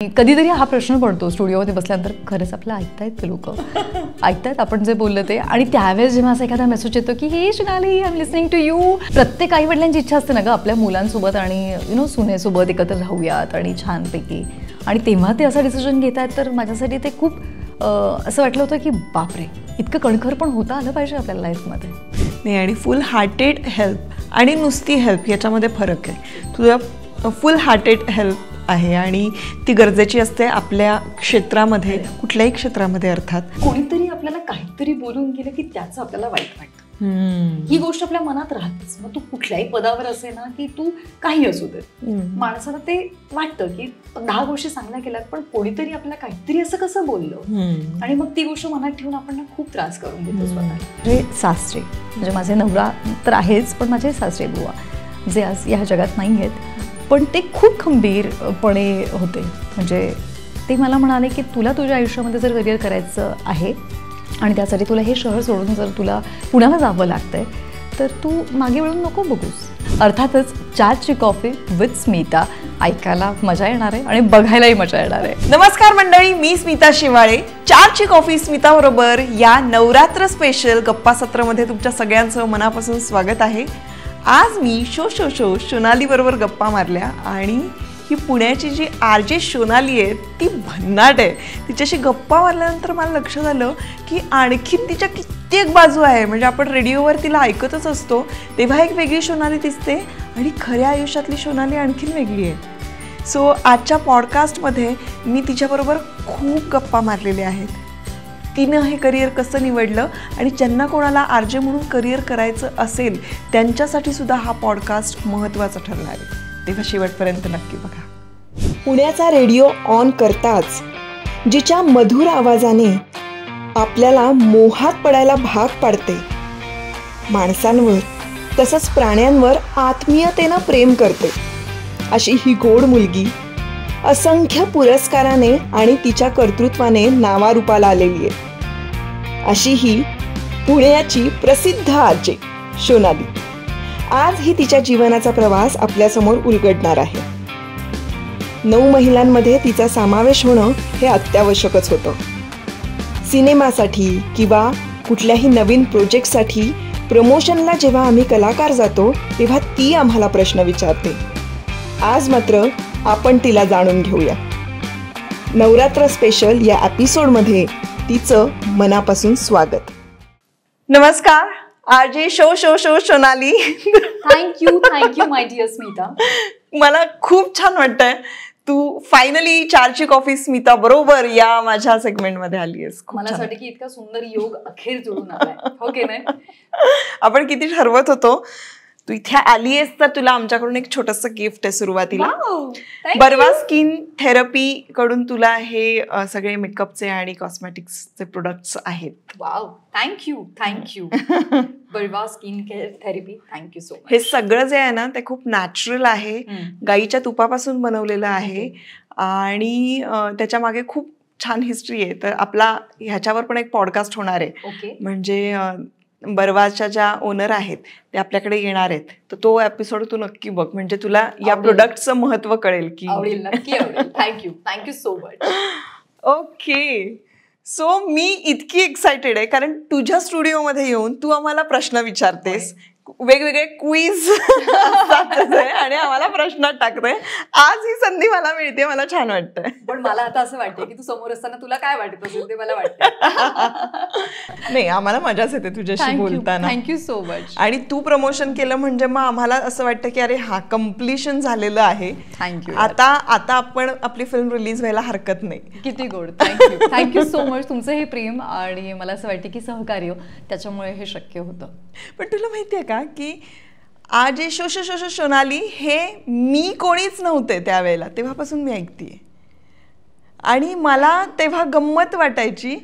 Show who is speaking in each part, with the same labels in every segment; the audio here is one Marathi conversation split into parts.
Speaker 1: कधीतरी हा प्रश्न पडतो स्टुडिओमध्ये बसल्यानंतर, खरंच आपलं ऐकतायत ते लोक, ऐकतायत आपण जे बोललं ते. आणि त्यावेळेस जेव्हा असा एखादा मेसेज येतो की हे Shonali I am listening to you. प्रत्येक आई वडिलांची इच्छा असते ना गं आपल्या मुलांसोबत आणि सुनेसोबत एकत्र राहूयात आणि छानपैकी. आणि तेव्हा ते असं डिसिजन घेत आहेत तर माझ्यासाठी ते खूप असं वाटलं होतं की बापरे, इतकं कणखर पण होता आलं पाहिजे आपल्या लाईफमध्ये.
Speaker 2: नाही, आणि फुल हार्टेड हेल्प आणि नुसती हेल्प याच्यामध्ये फरक आहे. तुझा फुल हार्टेड हेल्प आहे आणि ती गरजेची असते आपल्या क्षेत्रामध्ये, कुठल्याही क्षेत्रामध्ये. अर्थात
Speaker 1: कोणीतरी आपल्याला काहीतरी बोलून गेलं की त्याचं आपल्याला वाईट वाटतं. ही गोष्ट आपल्या मनात राहतेच. मग तू कुठल्याही पदावर असे ना की तू काही असू दे, माणसाला ते वाटतं की 10 गोष्टी चांगल्या केल्यात पण कोणीतरी आपल्याला काहीतरी असं कसं बोललं, आणि मग ती गोष्ट मनात ठेवून आपण खूप त्रास करून घेतो स्वतः. म्हणजे सासरे, म्हणजे माझे नवरा तर आहेच, पण माझे सासरे बुवा जे आज या जगात नाही आहेत, पण ते खूप खंबीरपणे होते. म्हणजे ते मला म्हणाले की तुला तुझ्या आयुष्यामध्ये जर करिअर करायचं आहे आणि त्यासाठी तुला हे शहर सोडून जर तुला पुण्याला जावं लागतंय तर तू मागे वळून नको बघूस. अर्थातच चाची कॉफी विथ स्मिता ऐकायला मजा येणार आहे आणि बघायलाही मजा येणार आहे.
Speaker 2: नमस्कार मंडळी, मी स्मिता शिवाळे. चाची कॉफी स्मिता बरोबर या नवरात्र स्पेशल गप्पा सत्रामध्ये तुमच्या सगळ्यांचं मनापासून स्वागत आहे. आज मी शोनाली बरोबर गप्पा मारल्या आणि ही पुण्याची जी आरजे शोनाली आहे ती भन्नाट आहे. तिच्याशी गप्पा मारल्यानंतर मला लक्षात आलं की आणखीन तिच्या कित्येक बाजू आहे. म्हणजे आपण रेडिओवर तिला ऐकतच असतो तेव्हा एक वेगळी शोनाली दिसते आणि खऱ्या आयुष्यातली शोनाली आणखीन वेगळी आहे. सो आजच्या पॉडकास्टमध्ये मी तिच्याबरोबर खूप गप्पा मारलेल्या आहेत. तिनं हे करिअर कसं निवडलं आणि ज्यांना कोणाला आरजे म्हणून करिअर करायचं असेल त्यांच्यासाठी सुद्धा हा पॉडकास्ट महत्त्वाचा ठरणार आहे. तेव्हा शेवटपर्यंत नक्की बघा.
Speaker 3: पुण्याचा रेडिओ ऑन करताच जिच्या मधुर आवाजाने आपल्याला मोहात पडायला भाग पाडते, माणसांवर तसंच प्राण्यांवर आत्मीयतेनं प्रेम करते, अशी ही गोड मुलगी असंख्य पुरस्काराने आणि तिच्या कर्तृत्वाने नावारूपाला आलेली आहे. अशी ही पुण्याची प्रसिद्ध आरजे शोनाली. आज ही तिच्या जीवनाचा प्रवास आपल्यासमोर उलगडणार आहे. 9 महिलांमध्ये तिचा समावेश होणं हे अत्यावश्यकच होतं. सिनेमासाठी किंवा कुठल्याही नवीन प्रोजेक्टसाठी प्रमोशनला जेव्हा आम्ही कलाकार जातो तेव्हा ती आम्हाला प्रश्न विचारते. आज मात्र आपण तिला जाणून घेऊया. नवरात्र स्पेशल या एपिसोडमध्ये तिचं मनापासून स्वागत.
Speaker 2: नमस्कार RJ Shonali.
Speaker 1: Thank you my dear Smita.
Speaker 2: मला खूप छान वाटतंय तू फायनली चारची कॉफी स्मिता बरोबर या माझ्या सेगमेंटमध्ये आली आहेस.
Speaker 1: मला वाटतं की इतका सुंदर योग अखेर जुळून आलाय, हो की नाही?
Speaker 2: आपण किती ठरवत होतो. तू इथे आली आहेस तर तुला आमच्याकडून एक छोटंसं गिफ्ट आहे सुरुवातीला. बर्वा स्किन थेरपी कडून तुला हे सगळे मेकअपचे आणि कॉस्मेटिक्सचे प्रोडक्ट्स आहेत.
Speaker 1: Wow, thank you. Barva skin care therapy, thank you so much.
Speaker 2: हे सगळं जे आहे ना ते खूप नॅचरल आहे, गाईच्या तुपापासून बनवलेलं आहे आणि त्याच्या मागे खूप छान हिस्ट्री आहे. तर आपला ह्याच्यावर पण एक पॉडकास्ट होणार आहे. म्हणजे बर्वाच्या ज्या ओनर आहेत ते आपल्याकडे येणार आहेत, तर तो एपिसोड तू नक्की बघ. म्हणजे तुला या प्रोडक्टचं महत्व कळेल की.
Speaker 1: Thank you so much.
Speaker 2: Okay, so मी इतकी एक्सायटेड आहे कारण तुझ्या स्टुडिओमध्ये येऊन तू आम्हाला प्रश्न विचारतेस, वेगवेगळे क्विज आणि आम्हाला प्रश्न टाकते. आज ही संधी मला मिळते, मला छान वाटतंय.
Speaker 1: पण मला आता असं वाटतंय की तू समोर असताना तुला काय वाटत असेल ते मला वाटतं. नाही,
Speaker 2: आम्हाला मजाच येते तुझ्याशी बोलताना.
Speaker 1: Thank you so much.
Speaker 2: आणि तू प्रमोशन केलं म्हणजे मग आम्हाला असं वाटतं की अरे हा कम्प्लिशन झालेलं आहे.
Speaker 1: थँक्यू.
Speaker 2: आता आपण आपली फिल्म रिलीज व्हायला हरकत नाही.
Speaker 1: किती गोड. Thank you so much. तुमचं हे प्रेम आणि मला असं वाटतं की सहकार्य, त्याच्यामुळे हे शक्य होतं.
Speaker 2: पण तुला माहितीये का की आज शोनाली हे मी कोणीच नव्हते त्यावेळेला, तेव्हापासून मी ऐकतेय. आणि मला तेव्हा गंमत वाटायची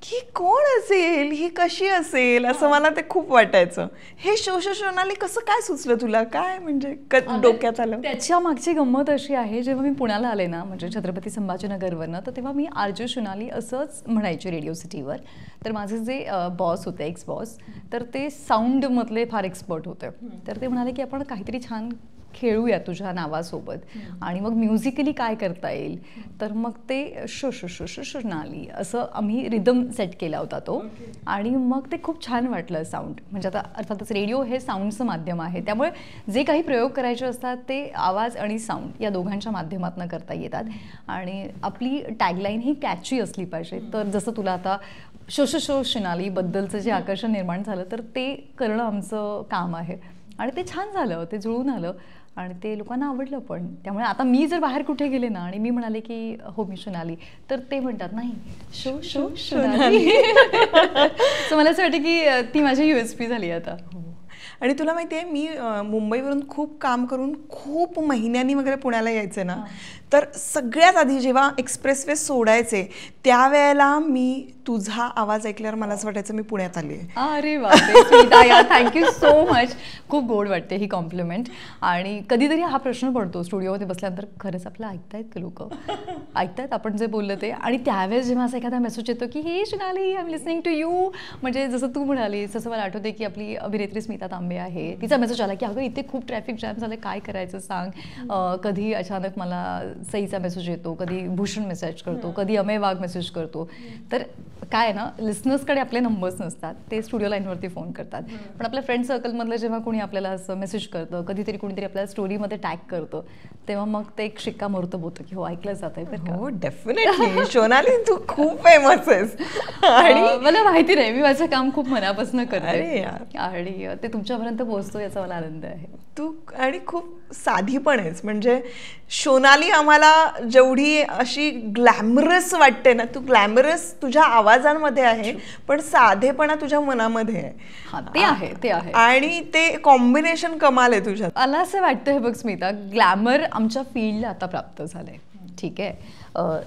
Speaker 2: की कोण असेल, ही कशी असेल, असं मला ते खूप वाटायचं. हे शोनाली कसं काय सुचलं तुला, काय म्हणजे डोक्यात आलं?
Speaker 1: त्याच्या मागची गंमत अशी आहे, जेव्हा मी पुण्याला आले ना, म्हणजे छत्रपती संभाजीनगरवरनं, तर तेव्हा मी आरजे शोनाली असंच म्हणायचे रेडिओ सिटीवर. तर माझे जे बॉस होते, एक्स बॉस, तर ते साऊंडमधले फार एक्सपर्ट होते. तर ते म्हणाले की आपण काहीतरी छान खेळूया तुझ्या नावासोबत आणि मग म्युझिकली काय करता येईल. तर मग ते शोनाली असं आम्ही रिदम सेट केला होता तो. आणि मग ते खूप छान वाटलं साऊंड. म्हणजे आता अर्थातच रेडिओ हे साऊंडचं माध्यम आहे, त्यामुळे जे काही प्रयोग करायचे असतात ते आवाज आणि साऊंड या दोघांच्या माध्यमातून करता येतात. आणि आपली टॅगलाईन ही कॅची असली पाहिजे. तर जसं तुला आता शोनाली बद्दलचं जे आकर्षण निर्माण झालं तर ते करणं आमचं काम आहे. आणि ते छान झालं, ते जुळून आलं आणि ते लोकांना आवडलं पण. त्यामुळे आता मी जर बाहेर कुठे गेले ना आणि मी म्हणाले की हो मी शोनाली, तर ते म्हणतात नाही शोनाली. सो मला असं वाटतं की ती माझी USP झाली आता.
Speaker 2: आणि तुला माहिती आहे, मी मुंबईवरून खूप काम करून खूप महिन्यांनी वगैरे पुण्याला यायचे ना, तर सगळ्यात आधी जेव्हा एक्सप्रेसवे सोडायचे त्यावेळेला मी तुझा आवाज ऐकल्यावर मला असं वाटायचं मी पुण्यात आली आहे.
Speaker 1: अरे वा, थँक्यू सो मच. खूप गोड वाटते ही कॉम्प्लिमेंट. आणि कधीतरी हा प्रश्न पडतो स्टुडिओमध्ये बसल्यानंतर, खरंच आपलं ऐकतायत का लोक, ऐकतायत आपण जे बोललं ते. आणि त्यावेळेस जेव्हा असा एखादा मेसेज येतो की हे Shonali I am listening to you, म्हणजे जसं तू म्हणाली तसं मला आठवते की आपली अभिनेत्री स्मिता तांबे आहे, तिचा मेसेज आला की अगं इथे खूप ट्रॅफिक जॅम झालं, काय करायचं सांग. कधी अचानक मला सईचा मेसेज येतो, कधी भूषण मेसेज करतो, कधी अमेय वाघ मेसेज करतो. तर काय ना, लिस्नर्सकडे आपले नंबर्स नसतात, ते स्टुडिओ लाईनवरती फोन करतात. पण आपल्या फ्रेंड सर्कलमधलं जेव्हा कोणी आपल्याला असं मेसेज करतं, कधीतरी कोणीतरी आपल्याला स्टोरीमध्ये टॅग करतं, तेव्हा मग ते एक शिक्कामोर्तब होतं की हो ऐकलं जात आहे. तर
Speaker 2: हो डेफिनेटली शोनाली तू खूप फेमस आहेस. आणि
Speaker 1: मला माहिती नाही, मी माझं काम खूप मनापासून करते आणि ते तुमच्यापर्यंत पोहोचतो याचा मला आनंद आहे.
Speaker 2: तू आणि खूप साधी पण आहेस. म्हणजे शोनाली आम्हाला जेवढी अशी ग्लॅमरस वाटते ना, तू ग्लॅमरस तुझ्या आवाजांमध्ये आहे पण साधेपणा तुझ्या मनामध्ये आहे.
Speaker 1: ते आहे
Speaker 2: आणि ते कॉम्बिनेशन कमाल आहे तुझ्यात.
Speaker 1: मला असं वाटतं हे बघ स्मिता, ग्लॅमर आमच्या फील्डला आता प्राप्त झालंय. ठीक आहे,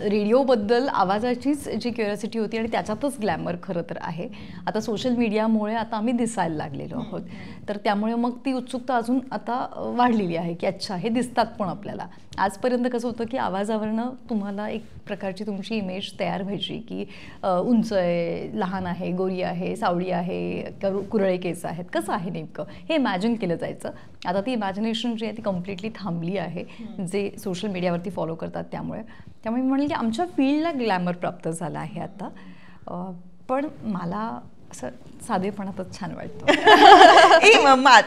Speaker 1: रेडिओबद्दल आवाजाचीच जी क्युरियोसिटी होती आणि त्याच्यातच ग्लॅमर खरं तर आहे. आता सोशल मीडियामुळे आता आम्ही दिसायला लागलेलो आहोत, तर त्यामुळे मग ती उत्सुकता अजून आता वाढलेली आहे की अच्छा हे दिसतात पण आपल्याला. आजपर्यंत कसं होतं की आवाजावरनं तुम्हाला एक प्रकारची तुमची इमेज तयार व्हायची की उंच आहे, लहान आहे, गोरी आहे, सावळी आहे, कुरळे केस आहेत, कसं आहे नेमकं हे इमॅजिन केलं जायचं. आता ती इमॅजिनेशन जी आहे ती कम्प्लिटली थांबली आहे जे सोशल मीडियावरती फॉलो करतात. त्यामुळे मी म्हणेल की आमच्या फील्डला ग्लॅमर प्राप्त झाला आहे आता. पण मला असं साधेपणातच छान वाटतं.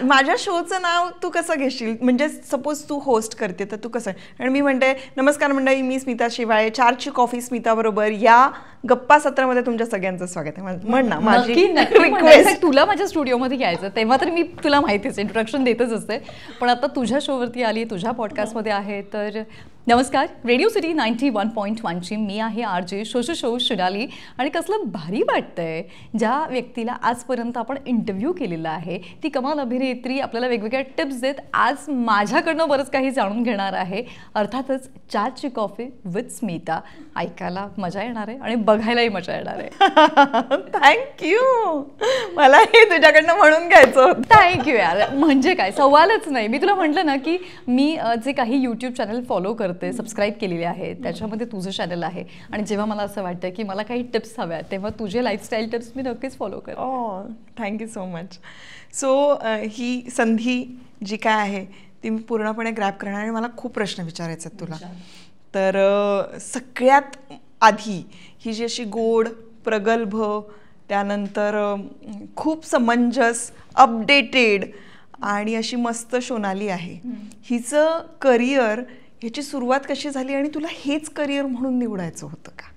Speaker 2: माझ्या शोचं नाव तू कसं घेशील? म्हणजे सपोज तू होस्ट करते तर तू कसं, आणि मी म्हणते नमस्कार मंडळी, मी स्मिता शिवाळे, 4ची कॉफी स्मिता बरोबर या गप्पा सत्रामध्ये तुमच्या सगळ्यांचं स्वागत आहे. म्हण ना, माझी
Speaker 1: रिक्वेस्ट. तुला माझ्या स्टुडिओमध्ये घ्यायचं तेव्हा तर मी तुला माहितीच इंट्रोडक्शन देतच असते, पण आता तुझ्या शोवरती आली, तुझ्या पॉडकास्टमध्ये आहे. तर नमस्कार, रेडिओ सिटी 91.1ची मी आहे RJ शोनाली. आणि कसलं भारी वाटतंय ज्या व्यक्तीला आजपर्यंत आपण इंटरव्ह्यू केलेला आहे, ती कमाल अभिनेत्री आपल्याला वेगवेगळ्या टिप्स देत आज माझ्याकडनं बरंच काही जाणून घेणार आहे. अर्थातच 4ची कॉफी विथ स्मिता. ऐकायला मजा येणार आहे आणि बघायलाही मजा येणार आहे.
Speaker 2: थँक्यू. मला हे तुझ्याकडनं म्हणून घ्यायचं होतं.
Speaker 1: थँक्यू यार. म्हणजे काय, सवालच नाही. मी तुला म्हटलं ना की मी जे काही यूट्यूब चॅनल फॉलो करते, सबस्क्राईब केलेले आहे, त्याच्यामध्ये तुझं चॅनल आहे. आणि जेव्हा मला असं वाटतं की मला काही टिप्स हव्या तेव्हा तुझे लाईफस्टाईल टिप्स मी नक्कीच फॉलो करते.
Speaker 2: Thank you so much. सो ही संधी जी काय आहे ती मी पूर्णपणे ग्रॅब करणार आणि मला खूप प्रश्न विचारायचे आहेत तुला. तर सगळ्यात आधी ही जी अशी गोड, प्रगल्भ, त्यानंतर खूप समंजस, अपडेटेड आणि अशी मस्त शोनाली आहे, हिचं करिअर, ह्याची सुरुवात कशी झाली आणि तुला हेच करिअर म्हणून निवडायचं होतं का?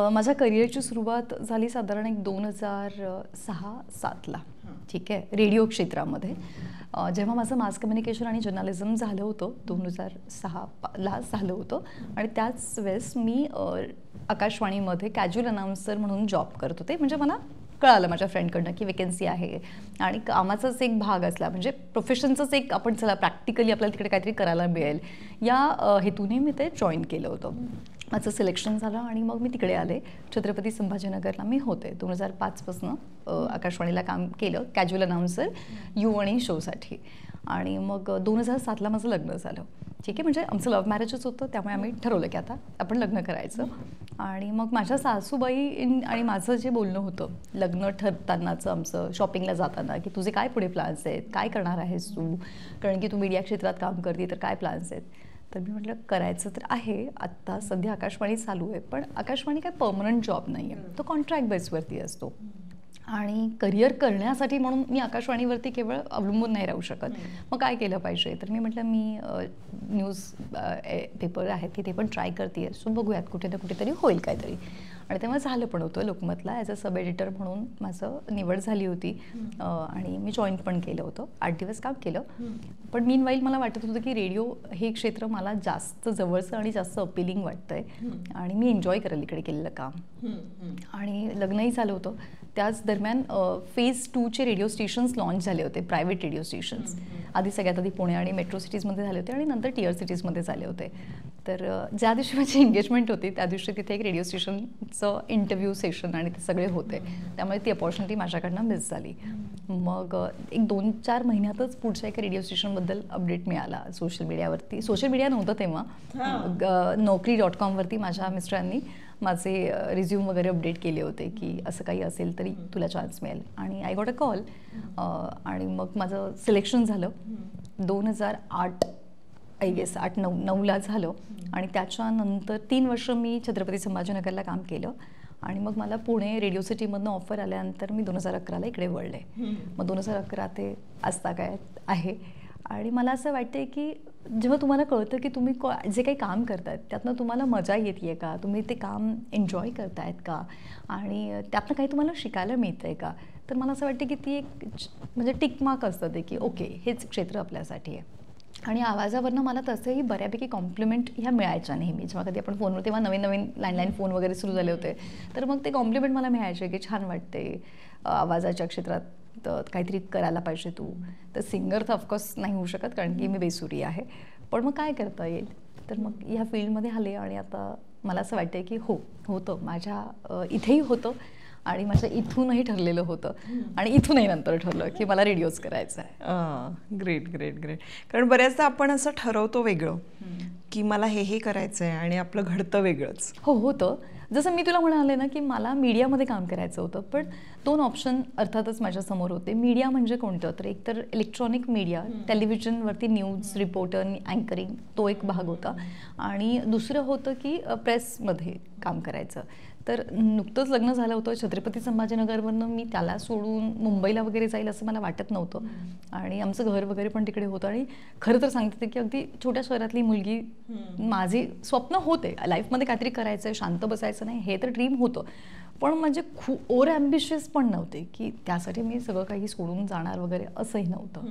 Speaker 1: माझ्या करिअरची सुरुवात झाली साधारण एक 2006-07ला. ठीक आहे, रेडिओ क्षेत्रामध्ये. जेव्हा माझं मास कम्युनिकेशन आणि जर्नलिझम झालं होतं 2006ला झालं होतं. आणि त्याच वेळेस मी आकाशवाणीमध्ये कॅज्युअल अनाउन्सर म्हणून जॉब करत होते. म्हणजे मला कळालं माझ्या फ्रेंडकडनं की वेकेन्सी आहे आणि कामाचाच एक भाग असला, म्हणजे प्रोफेशनचंच एक, आपण चला प्रॅक्टिकली आपल्याला तिकडे काहीतरी करायला मिळेल या हेतूने मी ते जॉईन केलं होतं. माझं सिलेक्शन झालं आणि मग मी तिकडे आले. छत्रपती संभाजीनगरला मी होते. 2005पासून आकाशवाणीला काम केलं कॅज्युअल अनाउन्सर यू आणि शोसाठी. आणि मग 2007ला माझं लग्न झालं. ठीक आहे, म्हणजे आमचं लव्ह मॅरेजच होतं, त्यामुळे आम्ही ठरवलं की आता आपण लग्न करायचं. आणि मग माझ्या सासूबाई आणि माझं जे बोलणं होतं लग्न ठरतानाचं आमचं, शॉपिंगला जाताना, की तुझे काय पुढे प्लॅन्स आहेत, काय करणार आहेस तू, कारण की तू मीडिया क्षेत्रात काम करते तर काय प्लॅन्स आहेत. तर मी म्हटलं करायचं तर आहे, आत्ता सध्या आकाशवाणी चालू आहे, पण आकाशवाणी काय परमनंट जॉब नाही आहे, तो कॉन्ट्रॅक्ट बेसवरती असतो. आणि करिअर करण्यासाठी म्हणून मी आकाशवाणीवरती केवळ अवलंबून नाही राहू शकत. मग काय केलं पाहिजे, तर मी म्हटलं मी न्यूज पेपर आहेत की ते पण ट्राय करते आहे, सो बघूयात कुठे ना कुठेतरी होईल काहीतरी. आणि तेव्हा झालं पण होतं लोकमतला ॲज अ सब एडिटर म्हणून माझं निवड झाली होती आणि मी जॉईन पण केलं होतं. 8 दिवस काम केलं. पण मीनवाईल मला वाटत होतं की रेडिओ हे क्षेत्र मला जास्त जवळचं आणि जास्त अपिलिंग वाटतंय आणि मी एन्जॉय करेल इकडे केलेलं काम. आणि लग्नही झालं होतं. त्याच दरम्यान फेज 2चे रेडिओ स्टेशन्स लॉन्च झाले होते, प्रायव्हेट रेडिओ स्टेशन्स. सगळ्यात आधी पुणे आणि मेट्रो सिटीजमध्ये झाले होते आणि नंतर टियर सिटीजमध्ये झाले होते. तर ज्या दिवशी माझी एंगेजमेंट होती त्या दिवशी तिथे एक रेडिओ स्टेशनचं इंटरव्ह्यू सेशन आणि ते सगळे होते, त्यामुळे ती अपॉर्च्युनिटी माझ्याकडनं मिस झाली. मग एक 2-4 महिन्यातच पुढच्या एका रेडिओ स्टेशनबद्दल अपडेट मिळाला सोशल मीडियावरती. सोशल मीडिया नव्हतं तेव्हा, naukri.com वरती माझ्या मिस्टरांनी माझे रिझ्यूम वगैरे अपडेट केले होते की असं काही असेल तरी तुला चान्स मिळेल. आणि आय गॉट अ कॉल आणि मग माझं सिलेक्शन झालं. 2008 आय गेस 8-9ला झालं. आणि त्याच्यानंतर 3 वर्ष मी छत्रपती संभाजीनगरला काम केलं आणि मग मला पुणे रेडिओ सिटीमधनं ऑफर आल्यानंतर मी 2011ला इकडे वळले. मग 2011 ते आजता काय आहे. आणि मला असं वाटतं की जेव्हा तुम्हाला कळतं की तुम्ही जे काही काम करतायत त्यातनं तुम्हाला मजा येते आहे का, तुम्ही ते काम एन्जॉय करतायत का आणि त्यातनं काही तुम्हाला शिकायला मिळतं आहे का, तर मला असं वाटतं की ती एक म्हणजे टिकमार्क असतं ते की ओके हेच क्षेत्र आपल्यासाठी आहे. आणि आवाजावरनं मला तसंही बऱ्यापैकी कॉम्प्लिमेंट ह्या मिळायच्या नेहमी. जेव्हा कधी आपण फोनवर, तेव्हा नवीन लँडलाईन फोन वगैरे सुरू झाले होते, तर मग ते कॉम्प्लिमेंट मला मिळायचे की छान वाटते, आवाजाच्या क्षेत्रात काहीतरी करायला पाहिजे तू. तर सिंगर तर ऑफकोर्स नाही होऊ शकत कारण की मी बेसुरी आहे, पण मग काय करता येईल. तर मग ह्या फील्डमध्ये आले आणि आता मला असं वाटतं की होतं माझ्या इथेही होतं आणि माझं इथूनही ठरलेलं होतं आणि इथूनही नंतर ठरलं की मला रेडिओज करायचं आहे.
Speaker 2: Great great great. कारण बऱ्याचदा आपण असं ठरवतो वेगळं की मला हे करायचं आहे आणि आपलं घडतं वेगळंच.
Speaker 1: होतं. जसं मी तुला म्हणाले ना की मला मीडियामध्ये काम करायचं होतं, पण 2 ऑप्शन अर्थातच माझ्यासमोर होते. मीडिया म्हणजे कोणतं, तर एकतर इलेक्ट्रॉनिक मीडिया, टेलिव्हिजनवरती न्यूज रिपोर्टर, अँकरिंग, तो एक भाग होता. आणि दुसरं होतं की प्रेसमध्ये काम करायचं. तर नुकतंच लग्न झालं होतं. छत्रपती संभाजीनगरवरनं मी त्याला सोडून मुंबईला वगैरे जाईल असं मला वाटत नव्हतं. आणि आमचं घर वगैरे पण तिकडे होतं. आणि खरं तर सांगते की अगदी छोट्या शहरातली मुलगी, माझी स्वप्न होते लाईफमध्ये काहीतरी करायचं आहे, शांत बसायचं नाही, हे तर ड्रीम होतं. पण म्हणजे खूप ओव्हर ॲम्बिशियस पण नव्हते की त्यासाठी मी सगळं काही सोडून जाणार वगैरे असंही नव्हतं.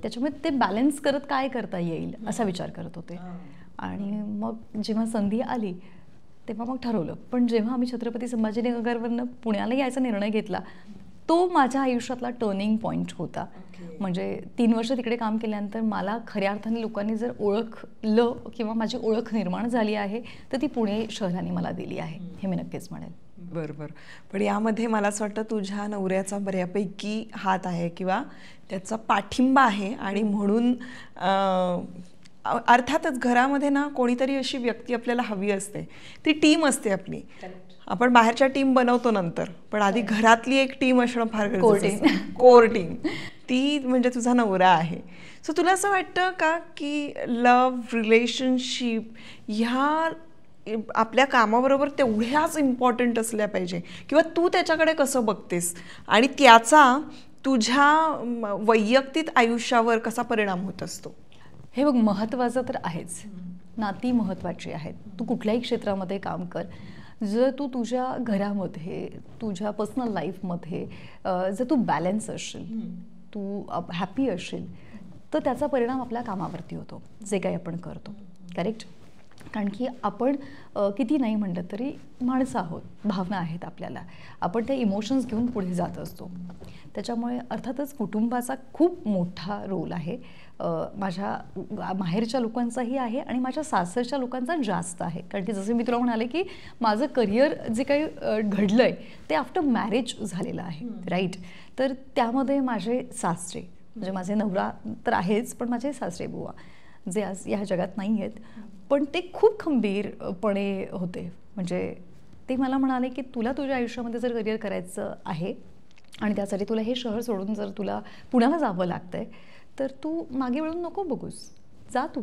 Speaker 1: त्याच्यामुळे ते बॅलन्स करत काय करता येईल असा विचार करत होते. आणि मग जेव्हा संधी आली तेव्हा मग ठरवलं. पण जेव्हा आम्ही छत्रपती संभाजीनगरवरनं पुण्याला यायचा निर्णय घेतला, तो माझ्या आयुष्यातला टर्निंग पॉईंट होता. म्हणजे 3 वर्ष तिकडे काम केल्यानंतर मला खऱ्या अर्थाने लोकांनी जर ओळखलं किंवा माझी ओळख निर्माण झाली आहे तर ती पुणे शहराने मला दिली आहे, हे मी नक्कीच म्हणेल.
Speaker 2: बरोबर. पण यामध्ये मला असं वाटतं तुझ्या नवऱ्याचा बऱ्यापैकी हात आहे किंवा त्याचा पाठिंबा आहे. आणि म्हणून अर्थातच घरामध्ये ना कोणीतरी अशी व्यक्ती आपल्याला हवी असते, ती टीम असते आपली. आपण बाहेरच्या टीम बनवतो नंतर, पण आधी घरातली एक टीम असणं फार गरजेचं असतं. कोर टीम, ती म्हणजे तुझा नवरा आहे. सो तुला असं वाटतं का की लव्ह रिलेशनशिप ह्या आपल्या कामाबरोबर तेवढ्याच इम्पॉर्टंट असल्या पाहिजे, किंवा तू त्याच्याकडे कसं बघतेस आणि त्याचा तुझ्या वैयक्तिक आयुष्यावर कसा परिणाम होत असतो?
Speaker 1: हे बघ, महत्त्वाचं तर आहेच, नाती महत्त्वाची आहेत. तू कुठल्याही क्षेत्रामध्ये काम कर, जर तू तुझ्या घरामध्ये, तुझ्या पर्सनल लाईफमध्ये जर तू बॅलन्स असशील, तू हॅपी असशील, तर त्याचा परिणाम आपल्या कामावरती होतो, जे काही आपण करतो. करेक्ट? कारण की आपण किती नाही म्हटलं तरी माणसं आहोत, भावना आहेत आपल्याला, आपण ते इमोशन्स घेऊन पुढे जात असतो. त्याच्यामुळे अर्थातच कुटुंबाचा खूप मोठा रोल आहे. माझ्या माहेरच्या लोकांचाही आहे आणि माझ्या सासरच्या लोकांचा जास्त आहे. कारण की जसं मी तुला म्हणाले की माझं करिअर जे काही घडलं आहे ते आफ्टर मॅरेज झालेलं आहे, राईट? तर त्यामध्ये माझे सासरे, म्हणजे माझे नवरा तर आहेच, पण माझे सासरे बुवा जे आज या जगात नाही आहेत, पण ते खूप खंबीरपणे होते. म्हणजे ते मला म्हणाले की तुला तुझ्या आयुष्यामध्ये जर करिअर करायचं आहे आणि त्यासाठी तुला हे शहर सोडून जर तुला पुण्याला जावं लागतंय तर तू मागे वळून नको बघूस, जा तू.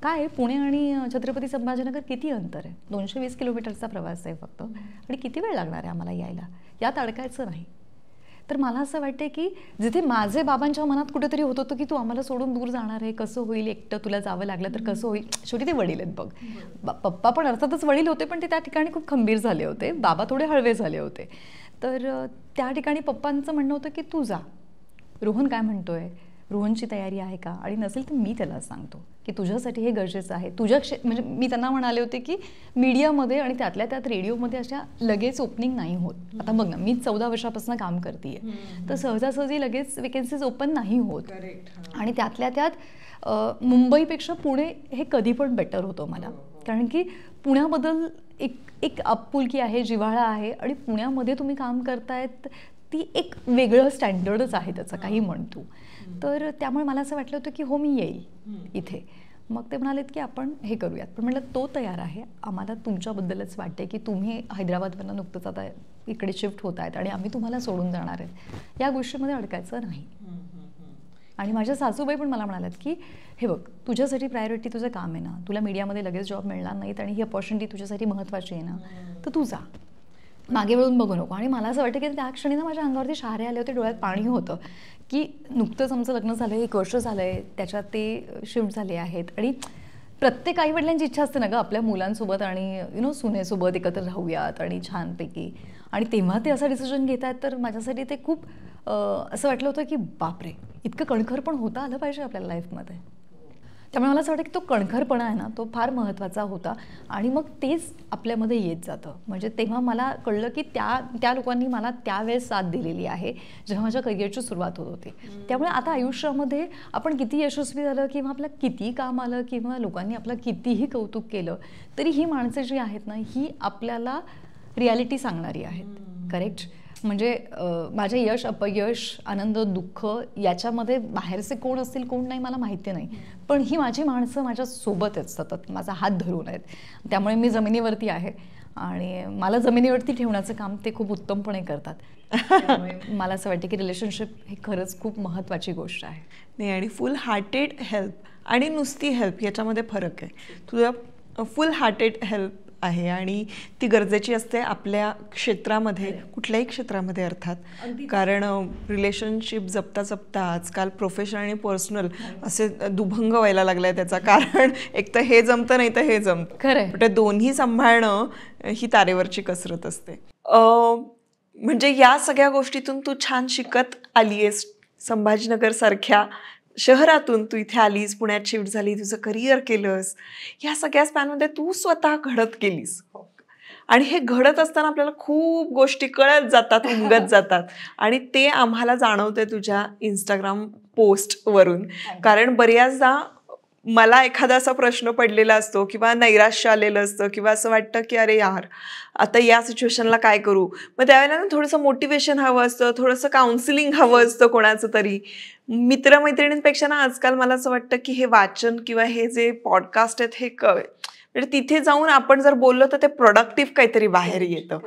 Speaker 1: काय पुणे आणि छत्रपती संभाजीनगर किती अंतर आहे, 220 किलोमीटरचा प्रवास आहे फक्त, आणि किती वेळ लागणार आहे आम्हाला यायला, यात अडकायचं नाही. तर मला असं वाटतं की जिथे माझे बाबांच्या मनात कुठेतरी होत होतं की तू आम्हाला सोडून दूर जाणार आहे, कसं होईल, एकटं तुला जावं लागलं तर कसं होईल. शेवटी ते वडील आहेत बघ, पप्पा पण अर्थातच वडील होते पण ते त्या ठिकाणी खूप खंबीर झाले होते, बाबा थोडे हळवे झाले होते. तर त्या ठिकाणी पप्पांचं म्हणणं होतं की तू जा, रोहन काय म्हणतोय, रोहनची तयारी आहे का, आणि नसेल तर मी त्याला सांगतो की तुझ्यासाठी हे गरजेचं आहे. म्हणजे मी त्यांना म्हणाले होते की मीडियामध्ये आणि त्यातल्या त्यात रेडिओमध्ये अशा लगेच ओपनिंग नाही होत. आता बघ ना, मी 14 वर्षापासून काम करते, तर सहजासहजी लगेच वेकेन्सीज ओपन नाही होत. आणि त्यातल्या त्यात मुंबईपेक्षा पुणे हे कधी पण बेटर होतं मला, कारण की पुण्याबद्दल एक आपुलकी आहे, जिव्हाळा आहे, आणि पुण्यामध्ये तुम्ही काम करतायत ती एक वेगळं स्टँडर्डच आहे त्याचं, काही म्हणतो. तर त्यामुळे मला असं वाटलं होतं की हो मी येईल इथे. मग ते म्हणालेत की आपण हे करूयात, पण म्हटलं तो तयार आहे, आम्हाला तुमच्याबद्दलच वाटते की तुम्ही हैदराबादवरनं नुकतंच आता इकडे शिफ्ट होत आहेत आणि आम्ही तुम्हाला सोडून जाणार आहेत, या गोष्टीमध्ये अडकायचं नाही. आणि माझ्या सासूबाई पण मला म्हणाल्यात की हे बघ, तुझ्यासाठी प्रायोरिटी तुझं काम आहे ना, तुला मीडियामध्ये लगेच जॉब मिळणार नाहीत आणि ही अपॉर्च्युनिटी तुझ्यासाठी महत्त्वाची आहे ना, तर तू जा, मागे वळून बघू नको. आणि मला असं वाटतं की त्या क्षणी ना माझ्या अंगावरती शहारे आले होते, डोळ्यात पाणी होतं की नुकतंच आमचं लग्न झालं, 1 वर्ष झालं आहे, त्याच्यात ते शिफ्ट झाले आहेत, आणि प्रत्येक आईवडिलांची इच्छा असते ना गं आपल्या मुलांसोबत आणि सुनेसोबत एकत्र राहूयात आणि छानपैकी, आणि तेव्हा ते असं डिसिजन घेत आहेत. तर माझ्यासाठी ते खूप असं वाटलं होतं की बापरे, इतकं कणखर पण होता आलं पाहिजे आपल्या लाईफमध्ये. त्यामुळे मला असं वाटतं की तो कणखरपणा आहे ना, तो फार महत्त्वाचा होता, आणि मग तेच आपल्यामध्ये येत जातं. म्हणजे तेव्हा मला कळलं की त्या लोकांनी मला त्यावेळेस साथ दिलेली आहे जेव्हा माझ्या करिअरची सुरुवात होत होती. त्यामुळे आता आयुष्यामध्ये आपण किती यशस्वी झालं किंवा आपलं किती काम आलं किंवा लोकांनी आपलं कितीही कौतुक केलं तरी ही माणसं जी आहेत ना, ही आपल्याला रियालिटी सांगणारी आहेत. करेक्ट. म्हणजे माझे यश अपयश आनंद दुःख याच्यामध्ये बाहेरचे कोण असतील कोण नाही मला माहिती नाही, पण ही माझी माणसं माझ्या सोबत आहेत, सतत माझा हात धरून आहेत. त्यामुळे मी जमिनीवरती आहे आणि मला जमिनीवरती ठेवण्याचं काम ते खूप उत्तमपणे करतात. मला असं वाटतं की रिलेशनशिप ही खरंच खूप महत्त्वाची गोष्ट आहे.
Speaker 2: नाही, आणि फुल हार्टेड हेल्प आणि नुसती हेल्प याच्यामध्ये फरक आहे. तुझा फुल हार्टेड हेल्प आहे आणि ती गरजेची असते आपल्या क्षेत्रामध्ये, कुठल्याही क्षेत्रामध्ये अर्थात. कारण रिलेशनशिप जपता जपता आजकाल प्रोफेशनल आणि पर्सनल असे दुभंग व्हायला लागलाय त्याचा. कारण एक तर हे जमतं नाही तर हे जमतं, खरं. ते दोन्ही सांभाळणं ही तारेवरची कसरत असते. म्हणजे या सगळ्या गोष्टीतून तू छान शिकत आली आहेस. संभाजीनगर सारख्या शहरातून तू इथे आलीस, पुण्यात शिफ्ट झाली, तुझं करिअर केलंस, ह्या सगळ्या स्पॅनमध्ये तू स्वतः घडत गेलीस. आणि हे घडत असताना आपल्याला खूप गोष्टी कळत जातात, उमगत जातात, आणि ते आम्हाला जाणवते तुझ्या इंस्टाग्राम पोस्टवरून. कारण बऱ्याचदा मला एखादा असा प्रश्न पडलेला असतो किंवा नैराश्य आलेलं असतं किंवा असं वाटतं की अरे यार आता या सिच्युएशनला काय करू. मग त्यावेळेला ना थोडंसं मोटिवेशन हवं असतं, थोडंसं काउन्सिलिंग हवं असतं कोणाचं तरी. मित्रमैत्रिणींपेक्षा ना आजकाल मला असं वाटतं की हे वाचन किंवा हे जे पॉडकास्ट आहेत हे म्हणजे तिथे जाऊन आपण जर बोललो तर ते प्रोडक्टिव्ह काहीतरी बाहेर येतं.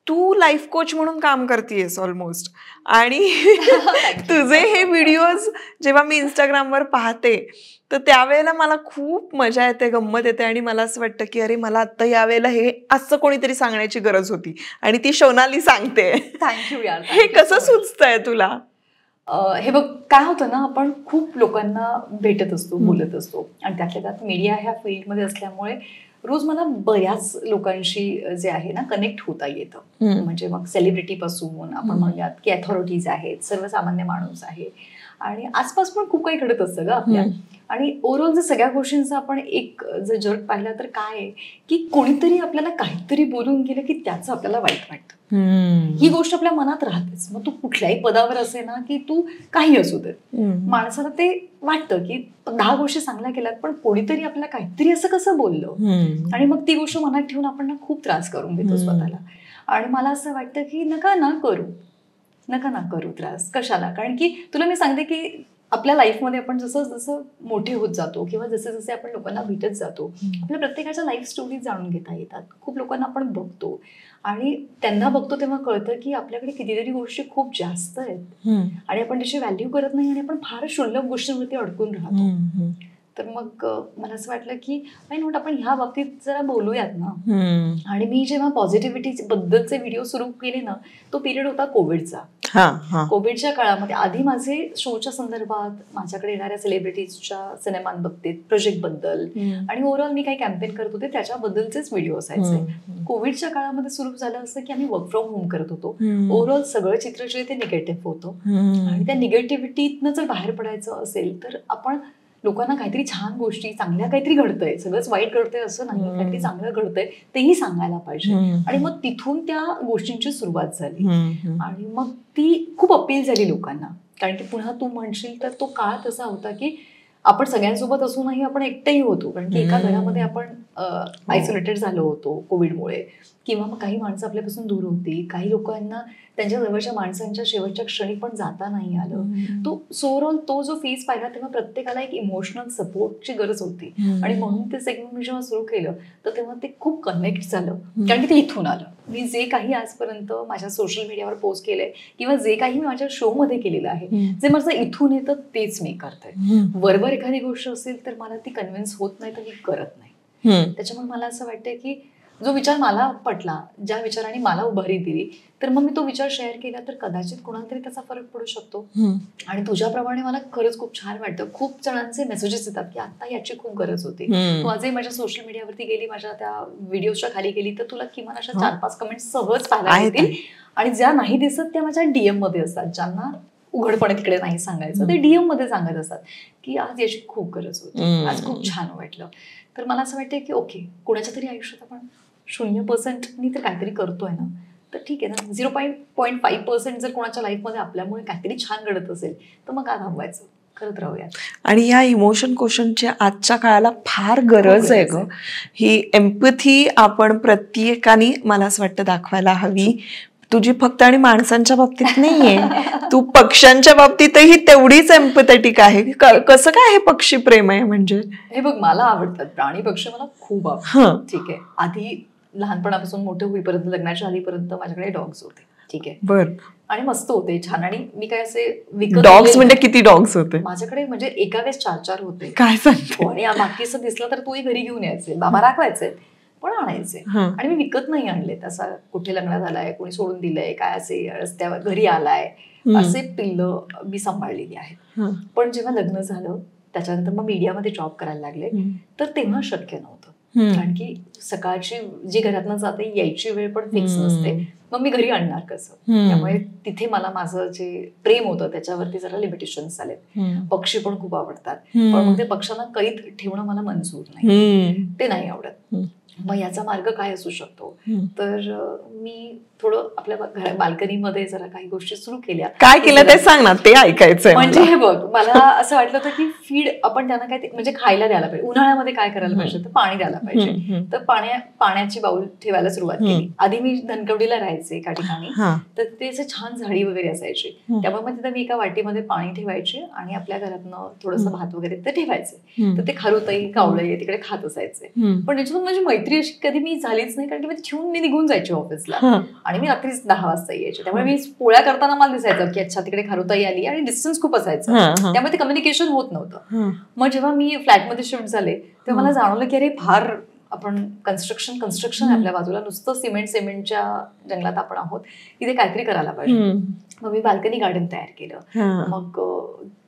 Speaker 2: तू लाईफ कोच म्हणून काम करतेयस ऑलमोस्ट, आणि तुझे हे व्हिडिओज जेव्हा मी इंस्टाग्रामवर पाहते तर त्यावेळेला मला खूप मजा येते, गंमत येते, आणि मला असं वाटतं की अरे मला आत्ता यावेळेला हे असं कोणीतरी सांगण्याची गरज होती आणि ती सोनाली सांगते.
Speaker 1: थँक्यू यार.
Speaker 2: हे कसं सुचतंय तुला?
Speaker 1: हे बघ, काय होतं ना, आपण खूप लोकांना भेटत असतो, बोलत असतो, आणि त्यातल्या त्यात मीडिया ह्या फील्डमध्ये असल्यामुळे रोज मला बऱ्याच लोकांशी जे आहे ना कनेक्ट होता येतं. म्हणजे मग सेलिब्रिटी पासून आपण म्हणूयात की अथॉरिटीज आहेत, सर्वसामान्य माणूस आहे, आणि आसपास पण खूप काही घडत असतं ग आपल्या. आणि ओव्हरऑल जर सगळ्या गोष्टींचं आपण एक जर जग पाहिलं तर काय आहे की कोणीतरी आपल्याला काहीतरी बोलून गेलं की त्याचं आपल्याला वाईट वाटतं. ही गोष्ट आपल्या मनात राहतेच. मग तू कुठल्याही पदावर असे ना की तू काही असू दे, माणसाला ते वाटतं की 10 गोष्टी चांगल्या केल्यात पण कोणीतरी आपल्याला काहीतरी असं कसं बोललं, आणि मग ती गोष्ट मनात ठेवून आपण ना खूप त्रास करून घेतो स्वतःला. आणि मला असं वाटतं की नका ना करू त्रास, कशाला. कारण की तुला मी सांगते की आपल्या लाईफमध्ये आपण जसं जसं मोठे होत जातो किंवा जसे जसे आपण लोकांना भेटत जातो, आपल्या प्रत्येकाच्या लाईफ स्टोरी जाणून घेता येतात. खूप लोकांना आपण बघतो आणि त्यांना बघतो तेव्हा कळतं की आपल्याकडे कितीतरी गोष्टी खूप जास्त आहेत आणि आपण त्याची व्हॅल्यू करत नाही आणि आपण फार क्षुल्लक गोष्टींवरती अडकून राहतो. तर मग मला असं वाटलं की नाही नोट आपण ह्या बाबतीत जरा बोलूयात ना. आणि मी जेव्हा पॉझिटिव्हिटी बद्दलचे व्हिडिओ सुरू केले ना, तो पिरियड होता कोविडचा. कोविडच्या काळामध्ये आधी माझे शोच्या संदर्भात माझ्याकडे येणाऱ्या सेलिब्रिटीजच्या सिनेमांबाबतीत, प्रोजेक्ट बद्दल आणि ओव्हरऑल मी काही कॅम्पेन करत होते त्याच्याबद्दलचेच व्हिडिओ असायचे. कोविडच्या काळामध्ये सुरू झालं असं की आम्ही वर्क फ्रॉम होम करत होतो. ओव्हरऑल सगळं चित्र जे ते निगेटिव्ह होतं आणि त्या निगेटिव्हिटीतनं जर बाहेर पडायचं असेल तर आपण लोकांना काहीतरी छान गोष्टी, चांगल्या काहीतरी घडतंय, सगळंच वाईट घडतंय असं नाही, काहीतरी चांगलं घडतंय तेही सांगायला पाहिजे. आणि मग तिथून त्या गोष्टींची सुरुवात झाली आणि मग ती खूप अपील झाली लोकांना. कारण की पुन्हा तू म्हणशील तर तो काळ तसा होता की आपण सगळ्यांसोबत असूनही आपण एकटेही होतो. कारण की एका घरामध्ये आपण आयसोलेटेड झालो होतो कोविडमुळे, किंवा मग काही माणसं आपल्यापासून दूर होती, काही लोकांना त्यांच्या जवळच्या माणसांच्या शेवटच्या क्षणी पण जाता नाही आलं. तो ओव्हरऑल तो जो फेज पाहिला तेव्हा प्रत्येकाला एक इमोशनल सपोर्टची गरज होती आणि म्हणून ते सेगमेंट मी जेव्हा सुरू केलं तर तेव्हा ते खूप कनेक्ट झालं. कारण की ते इथून आलं. मी जे काही आजपर्यंत माझ्या सोशल मीडियावर पोस्ट केलंय किंवा जे काही मी माझ्या शो मध्ये केलेलं आहे, जे माझं इथून येतं तेच मी करते. वरवर एखादी गोष्ट असेल तर मला ती कन्व्हिन्स होत नाही तर मी करत नाही. त्याच्यामुळे मला असं वाटतंय की जो विचार मला पटला, ज्या विचाराने मला उभारी दिली, तर मग मी तो विचार शेअर केला तर कदाचित कोणाला तरी त्याचा फरक पडू शकतो. आणि तुझ्याप्रमाणे मला खरंच खूप छान वाटतं. खूप जणांचे मेसेजेस येतात की आता याची खूप गरज होती. तू आजही माझ्या सोशल मीडियावरती गेली, माझ्या त्या व्हिडिओच्या खाली गेली तर तुला किमान अशा 4-5 कमेंट सहज पाहायला येतील. आणि ज्या नाही दिसत त्या माझ्या डीएम मध्ये असतात, ज्यांना उघडपणे तिकडे नाही सांगायचं, ते डीएम मध्ये सांगत असतात की आज याची खूप गरज होती, आज खूप छान वाटलं. तर मला असं वाटतं की ओके, कोणाच्या तरी आयुष्यात आपण 0% तर काहीतरी करतोय ना, तर ठीक आहे ना. 0.5% जर कोणाच्या लाईफमध्ये आपल्यामुळे काहीतरी छान घडत असेल तर मग का थांबवायचं, करत राहूया.
Speaker 2: आणि या इमोशन क्वेश्चनची आजच्या काळाला फार गरज आहे ग. ही एम्पथी आपण प्रत्येकाने मला असं वाटतं दाखवायला हवी. तुझी फक्त आणि माणसांच्या बाबतीत नाहीये, तू पक्ष्यांच्या बाबतीतही तेवढीच एम्पथेटिक आहे. कसं काय हे पक्षी प्रेम आहे? म्हणजे
Speaker 1: हे बघ, मला आवडतात प्राणी पक्षी, मला खूप आवडतात. ठीक आहे, आधी लहानपणापासून मोठे होईपर्यंत, लग्नाच्या आधीपर्यंत माझ्याकडे डॉग्स होते. ठीक आहे,
Speaker 2: बर,
Speaker 1: आणि मस्त होते, छान. आणि मी काय असे विकत,
Speaker 2: डॉग्स म्हणजे किती डॉग्स होते
Speaker 1: माझ्याकडे? म्हणजे एका वेळेस 4 होते.
Speaker 2: काय सांगतो?
Speaker 1: आणि बाकीचं दिसलं तर तोही घरी घेऊन यायचे, बाबा राखवायचे पण आणायचे. आणि मी विकत नाही आणलेत. असा कुठे लग्न झालाय, कोणी सोडून दिलंय, काय असे रस्त्यावर घरी आलाय, असे पिल्लं मी सांभाळलेली आहेत. पण जेव्हा लग्न झालं त्याच्यानंतर मग मीडियामध्ये जॉब करायला लागले तर तेव्हा शक्य नव्हतं. कारण की सकाळची जी घरातनं जाते यायची वेळ पण फिक्स नसते, मग मी घरी आणणार कसं. त्यामुळे तिथे मला माझं जे प्रेम होतं त्याच्यावरती जरा लिमिटेशन्स आलेत. पक्षी पण खूप आवडतात, पण मग ते पक्ष्यांना कैद ठेवणं मला मंजूर नाही, ते नाही आवडत. मग याचा मार्ग काय असू शकतो? तर मी थोडं आपल्या बाल्कनीमध्ये जरा काही गोष्टी सुरू केल्या.
Speaker 2: काय केलं ते सांग ना, ते ऐकायचंय.
Speaker 1: म्हणजे हे बघ, मला असं वाटलं होतं की फीड आपण त्यांना काय म्हणजे खायला द्यायला पाहिजे. उन्हाळ्यामध्ये काय करायला पाहिजे तर पाणी द्यायला पाहिजे. तर पाण्याची बाऊल ठेवायला सुरुवात केली. आधी मी धनकवडीला राहायचे एका ठिकाणी, तर तिथे असे छान झाडी वगैरे असायची. त्यामुळे मग तिथे मी एका वाटीमध्ये पाणी ठेवायचे आणि आपल्या घरातनं थोडंसं भात वगैरे ते ठेवायचे. तर ते खारुताई, कावळे तिकडे खात असायचे. पण त्याच्यातून माझी मैत्री अशी कधी मी झालीच नाही, कारण की मी ठेवून मी निघून जायचे ऑफिसला आणि मी रात्री 10 वाजता यायचे. त्यामुळे मी पोळ्या करताना मला दिसायचं की अच्छा तिकडे खारुताई आली, आणि डिस्टन्स खूप असायचं, त्यामुळे ते कम्युनिकेशन होत नव्हतं. मग जेव्हा मी फ्लॅटमध्ये शिफ्ट झाले तेव्हा मला जाणवलं की अरे फार आपण कन्स्ट्रक्शन आपल्या बाजूला, नुसतं सिमेंटच्या जंगलात आपण आहोत, इथे काहीतरी करायला पाहिजे. मग मी बाल्कनी गार्डन तयार केलं. मग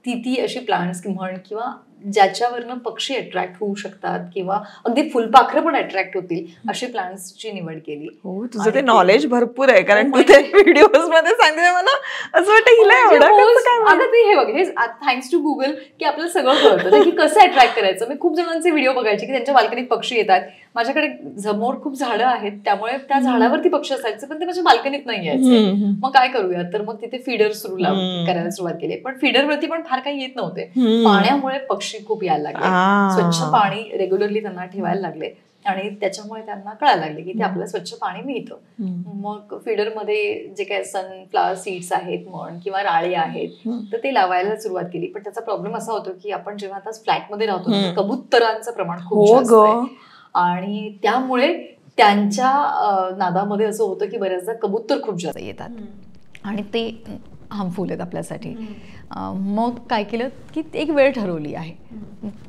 Speaker 1: ती अशी प्लांट्स म्हण किंवा ज्याच्यावरनं पक्षी अट्रॅक्ट होऊ शकतात किंवा अगदी फुलपाखरं पण अट्रॅक्ट होतील अशी प्लांट्सची निवड केली.
Speaker 2: हो, तुझं ते नॉलेज भरपूर आहे, कारण तू ते व्हिडिओज मध्ये सांगते. मला असं वाटतं हिला
Speaker 1: हे बघ, हे थँक्स टू गुगल की आपल्याला सगळं कळतं की कसं अट्रॅक्ट करायचं. मी खूप जणांचे व्हिडिओ बघायचे की त्यांच्या बाल्कनीत पक्षी येतात. माझ्याकडे समोर खूप झाडं आहेत, त्यामुळे त्या झाडावरती पक्षी असायचे, पण ते माझ्या बाल्कनीत नाही यायचे. मग काय करूया, तर मग तिथे फीडर करायला सुरुवात केली. पण फीडरवरती पण फार काही येत नव्हते. पाण्यामुळे पक्षी खूप यायला लागले. स्वच्छ पाणी रेग्युलरली त्यांना ठेवायला लागले. आणि त्याच्यामुळे त्यांना कळायला लागले की ते आपल्याला स्वच्छ पाणी मिळतं. मग फिडरमध्ये जे काही सनफ्लावर सीड्स आहेत म्हण किंवा राळे आहेत तर ते लावायला सुरुवात केली. पण त्याचा प्रॉब्लेम असा होतो की आपण जेव्हा आता फ्लॅटमध्ये राहतो कबुतरांचं प्रमाण खूप जास्त आहे आणि त्यामुळे त्यांच्या नादामध्ये असं होतं की बऱ्याचदा कबूतर खूप जास्त येतात आणि ते हार्मफुल आहेत आपल्यासाठी. मग काय केलं की एक वेळ ठरवली आहे